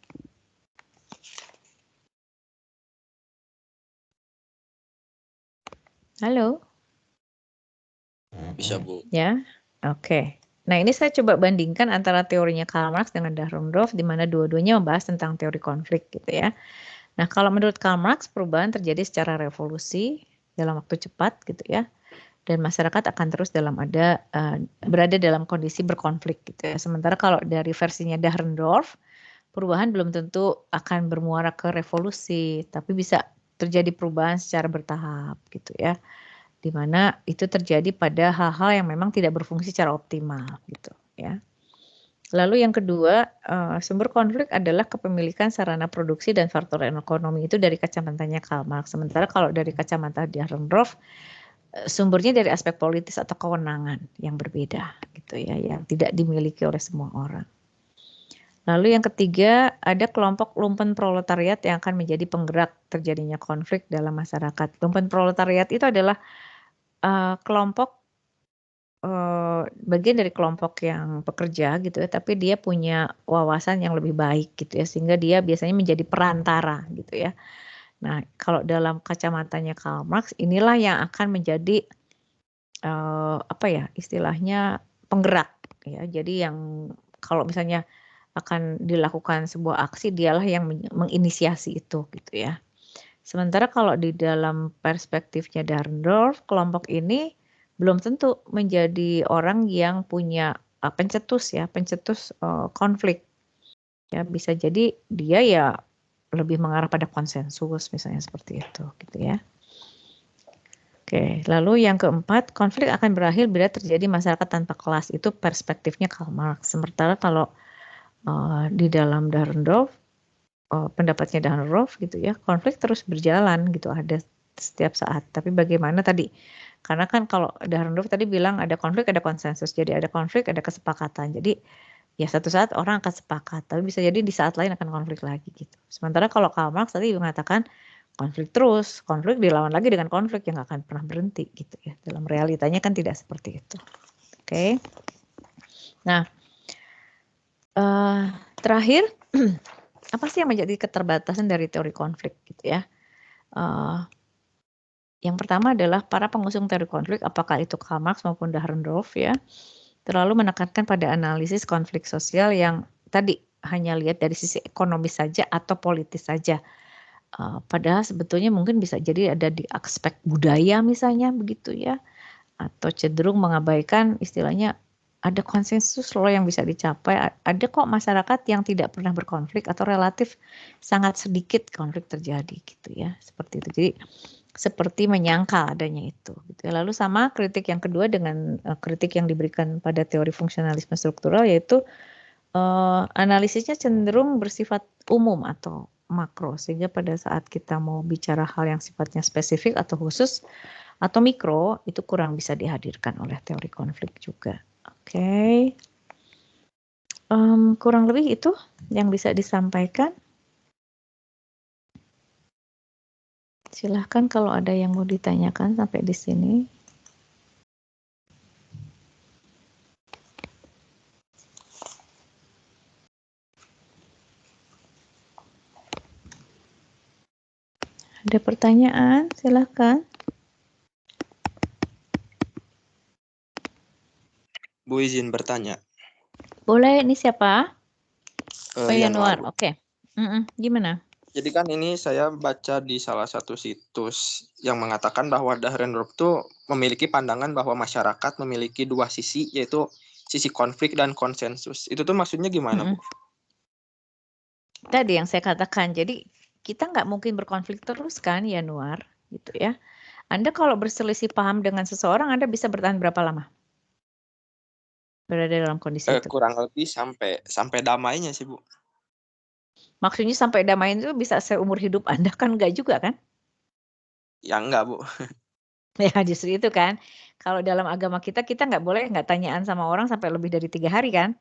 Halo? Bisa, Bu. Ya, oke. Nah, ini saya coba bandingkan antara teorinya Karl Marx dengan Dahrendorf, di mana dua-duanya membahas tentang teori konflik gitu ya. Nah, kalau menurut Karl Marx, perubahan terjadi secara revolusi dalam waktu cepat gitu ya, dan masyarakat akan terus berada dalam kondisi berkonflik gitu ya. Sementara kalau dari versinya Dahrendorf, perubahan belum tentu akan bermuara ke revolusi, tapi bisa terjadi perubahan secara bertahap gitu ya. Di mana itu terjadi pada hal-hal yang memang tidak berfungsi secara optimal gitu ya. Lalu yang kedua, sumber konflik adalah kepemilikan sarana produksi dan faktor ekonomi itu dari kacamatanya Karl Marx. Sementara kalau dari kacamata Dahrendorf, sumbernya dari aspek politis atau kewenangan yang berbeda gitu ya, yang tidak dimiliki oleh semua orang. Lalu yang ketiga, ada kelompok lumpen proletariat yang akan menjadi penggerak terjadinya konflik dalam masyarakat. Lumpen proletariat itu adalah kelompok bagian dari kelompok yang pekerja gitu ya, tapi dia punya wawasan yang lebih baik gitu ya, sehingga dia biasanya menjadi perantara gitu ya. Nah, kalau dalam kacamatanya Karl Marx, inilah yang akan menjadi istilahnya penggerak ya. Jadi yang kalau misalnya akan dilakukan sebuah aksi, dialah yang menginisiasi itu gitu ya. Sementara kalau di dalam perspektifnya Dahrendorf, kelompok ini belum tentu menjadi orang yang punya pencetus konflik. Ya, bisa jadi dia ya lebih mengarah pada konsensus misalnya seperti itu gitu ya. Oke, lalu yang keempat, konflik akan berakhir bila terjadi masyarakat tanpa kelas. Itu perspektifnya Karl Marx. Sementara kalau di dalam Dahrendorf, pendapatnya Dahrendorf gitu ya, konflik terus berjalan gitu, ada setiap saat. Tapi bagaimana tadi? Karena kan kalau Dahrendorf tadi bilang ada konflik, ada konsensus. Jadi ada konflik, ada kesepakatan. Jadi ya satu saat orang akan sepakat, tapi bisa jadi di saat lain akan konflik lagi gitu. Sementara kalau Karl Marx tadi mengatakan konflik terus, konflik dilawan lagi dengan konflik yang nggak akan pernah berhenti gitu ya. Dalam realitanya kan tidak seperti itu. Oke. Nah, terakhir, apa sih yang menjadi keterbatasan dari teori konflik gitu ya? Yang pertama adalah para pengusung teori konflik, apakah itu Karl Marx maupun Dahrendorf ya, terlalu menekankan pada analisis konflik sosial yang tadi hanya lihat dari sisi ekonomis saja atau politis saja. Padahal sebetulnya mungkin bisa jadi ada di aspek budaya misalnya begitu ya, atau cenderung mengabaikan istilahnya ada konsensus loh yang bisa dicapai. Ada kok masyarakat yang tidak pernah berkonflik atau relatif sangat sedikit konflik terjadi gitu ya, seperti itu. Jadi seperti menyangkal adanya itu. Gitu. Lalu sama kritik yang kedua dengan kritik yang diberikan pada teori fungsionalisme struktural, yaitu analisisnya cenderung bersifat umum atau makro, sehingga pada saat kita mau bicara hal yang sifatnya spesifik atau khusus atau mikro, itu kurang bisa dihadirkan oleh teori konflik juga. Oke. Kurang lebih itu yang bisa disampaikan. Silahkan kalau ada yang mau ditanyakan sampai di sini. Ada pertanyaan? Silahkan. Bu izin bertanya. Boleh, ini siapa? Yanuar. Oke. Gimana? Jadi kan ini saya baca di salah satu situs yang mengatakan bahwa Dahrendorf tuh memiliki pandangan bahwa masyarakat memiliki dua sisi, yaitu sisi konflik dan konsensus. Itu tuh maksudnya gimana, Bu? Tadi yang saya katakan, jadi kita nggak mungkin berkonflik terus kan, Yanuar, gitu ya. Anda kalau berselisih paham dengan seseorang, Anda bisa bertahan berapa lama? Berada dalam kondisi itu. Kurang lebih sampai damainya sih, Bu. Maksudnya sampai damai itu bisa seumur hidup Anda kan enggak juga kan? Ya enggak, Bu. Ya justru itu kan. Kalau dalam agama kita nggak boleh nggak tanyaan sama orang sampai lebih dari 3 hari kan?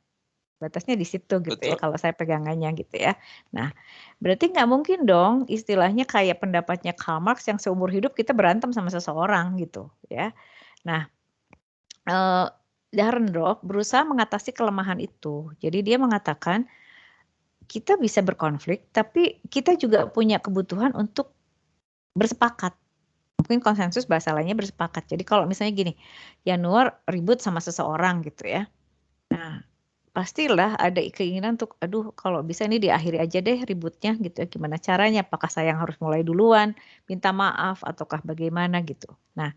Batasnya di situ gitu ya Betul. kalau saya pegangannya gitu ya. Nah, berarti nggak mungkin dong istilahnya kayak pendapatnya Karl Marx yang seumur hidup kita berantem sama seseorang gitu ya. Nah, Dahrendorf berusaha mengatasi kelemahan itu. Jadi dia mengatakan kita bisa berkonflik, tapi kita juga punya kebutuhan untuk bersepakat. Mungkin konsensus bahasa lainnya bersepakat. Jadi kalau misalnya gini, Yanuar ribut sama seseorang gitu ya. Nah, pastilah ada keinginan untuk, aduh kalau bisa ini diakhiri aja deh ributnya gitu ya. Gimana caranya? Apakah saya yang harus mulai duluan, minta maaf, ataukah bagaimana gitu. Nah,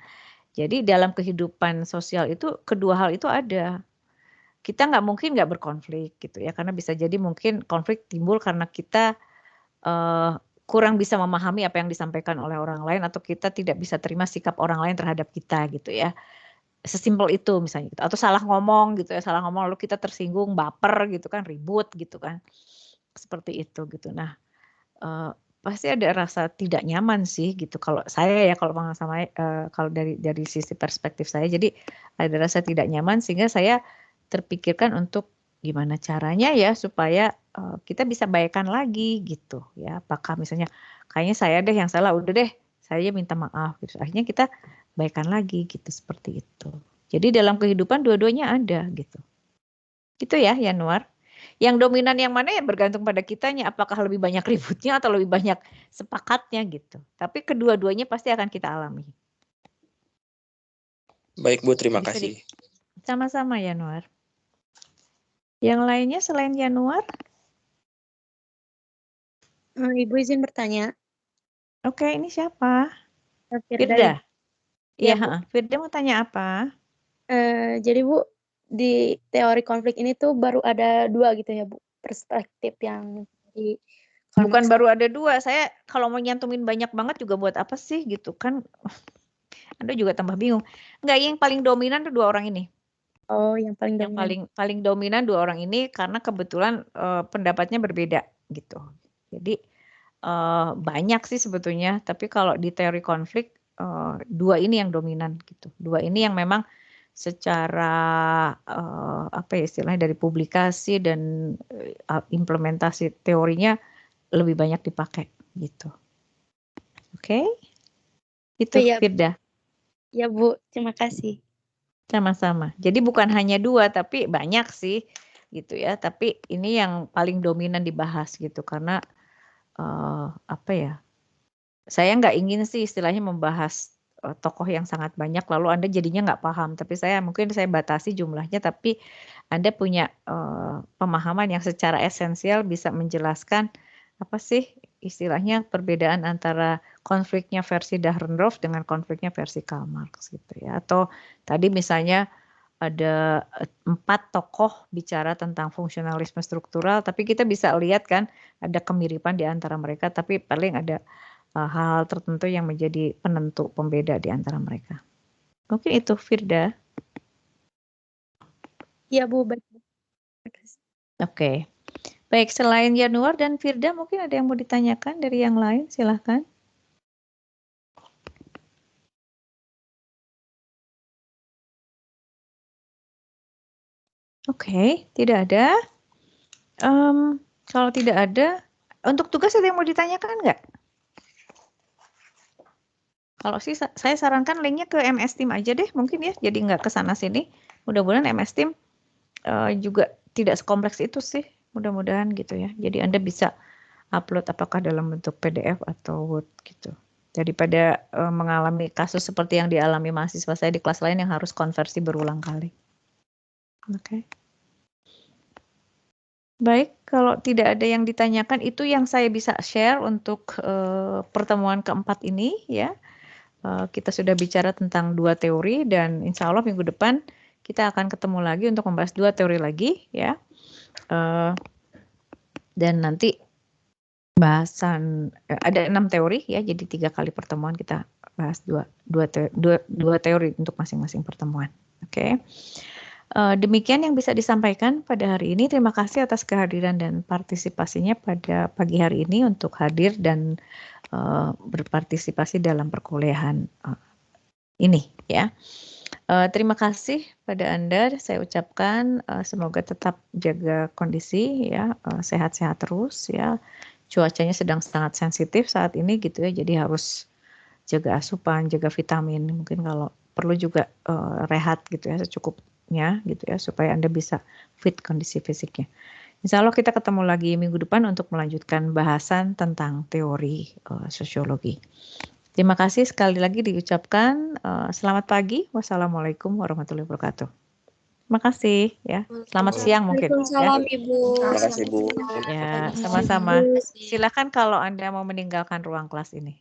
jadi dalam kehidupan sosial itu kedua hal itu ada. Kita nggak mungkin nggak berkonflik gitu ya, karena bisa jadi mungkin konflik timbul karena kita kurang bisa memahami apa yang disampaikan oleh orang lain atau kita tidak bisa terima sikap orang lain terhadap kita gitu ya. Sesimpel itu misalnya gitu. Atau salah ngomong gitu ya, salah ngomong lalu kita tersinggung, baper gitu kan, ribut gitu kan. Seperti itu gitu. Nah, pasti ada rasa tidak nyaman sih gitu. Kalau saya ya kalau sama kalau dari sisi perspektif saya jadi ada rasa tidak nyaman sehingga saya terpikirkan untuk gimana caranya ya supaya kita bisa baikkan lagi gitu ya. Apakah misalnya kayaknya saya deh yang salah, udah deh saya minta maaf gitu. Akhirnya kita baikkan lagi gitu seperti itu. Jadi dalam kehidupan dua-duanya ada gitu. Gitu ya Yanuar. Yang dominan yang mana ya bergantung pada kitanya. Apakah lebih banyak ributnya atau lebih banyak sepakatnya gitu. Tapi kedua-duanya pasti akan kita alami. Baik Bu, terima Bisa kasih. sama-sama Yanuar. Yang lainnya selain Yanuar? Ibu izin bertanya. Oke, ini siapa? Firda. Firda. Ya, Iya, Bu. Firda mau tanya apa? Jadi Bu, di teori konflik ini tuh baru ada 2 gitu ya Bu, perspektif yang di Karl Bukan Marx. baru ada 2. Saya kalau mau nyantumin banyak banget juga buat apa sih gitu kan. Anda juga tambah bingung. Enggak, yang paling dominan tuh 2 orang ini. Oh, yang paling Yang dominan. paling dominan 2 orang ini karena kebetulan pendapatnya berbeda gitu. Jadi banyak sih sebetulnya, tapi kalau di teori konflik 2 ini yang dominan gitu. 2 ini yang memang secara apa ya istilahnya dari publikasi dan implementasi teorinya lebih banyak dipakai gitu. Oke? Itu Oh, iya. Firda. Ya Bu, terima kasih. Sama-sama. Jadi bukan hanya 2 tapi banyak sih gitu ya. Tapi ini yang paling dominan dibahas gitu karena apa ya? Saya nggak ingin sih istilahnya membahas tokoh yang sangat banyak lalu Anda jadinya nggak paham. Tapi mungkin saya batasi jumlahnya tapi Anda punya pemahaman yang secara esensial bisa menjelaskan apa sih istilahnya perbedaan antara konfliknya versi Dahrendorf dengan konfliknya versi Karl Marx gitu ya. Atau tadi misalnya ada 4 tokoh bicara tentang fungsionalisme struktural, tapi kita bisa lihat kan ada kemiripan di antara mereka, tapi paling ada hal-hal tertentu yang menjadi penentu pembeda di antara mereka. Mungkin itu Firda. Iya Bu, baik. Oke. Baik, selain Yanuar dan Firda mungkin ada yang mau ditanyakan dari yang lain, silahkan. Oke, tidak ada. Kalau tidak ada, untuk tugas ada yang mau ditanyakan nggak? Kalau sih saya sarankan linknya ke MS Team aja deh mungkin ya, jadi nggak ke sana sini. Mudah-mudahan MS Team juga tidak sekompleks itu sih, mudah-mudahan gitu ya. Jadi Anda bisa upload apakah dalam bentuk PDF atau Word gitu. Daripada mengalami kasus seperti yang dialami mahasiswa saya di kelas lain yang harus konversi berulang kali. Oke. Baik, kalau tidak ada yang ditanyakan itu yang saya bisa share untuk pertemuan keempat ini ya. Kita sudah bicara tentang 2 teori dan insya Allah minggu depan kita akan ketemu lagi untuk membahas 2 teori lagi ya. Dan nanti bahasan ada 6 teori ya, jadi 3 kali pertemuan kita bahas 2 teori untuk masing-masing pertemuan. Oke. Demikian yang bisa disampaikan pada hari ini. Terima kasih atas kehadiran dan partisipasinya pada pagi hari ini untuk hadir dan berpartisipasi dalam perkuliahan ini ya. Terima kasih pada Anda, saya ucapkan semoga tetap jaga kondisi ya, sehat-sehat terus ya. Cuacanya sedang sangat sensitif saat ini gitu ya, jadi harus jaga asupan, jaga vitamin. Mungkin kalau perlu juga rehat gitu ya secukupnya gitu ya, supaya Anda bisa fit kondisi fisiknya. Insya Allah kita ketemu lagi minggu depan untuk melanjutkan bahasan tentang teori sosiologi. Terima kasih sekali lagi diucapkan. Selamat pagi. Wassalamualaikum warahmatullahi wabarakatuh. Terima kasih ya. Selamat siang mungkin. Waalaikumsalam, Ya. Ibu. Terima kasih, Bu. Ya, sama-sama. Silakan kalau Anda mau meninggalkan ruang kelas ini.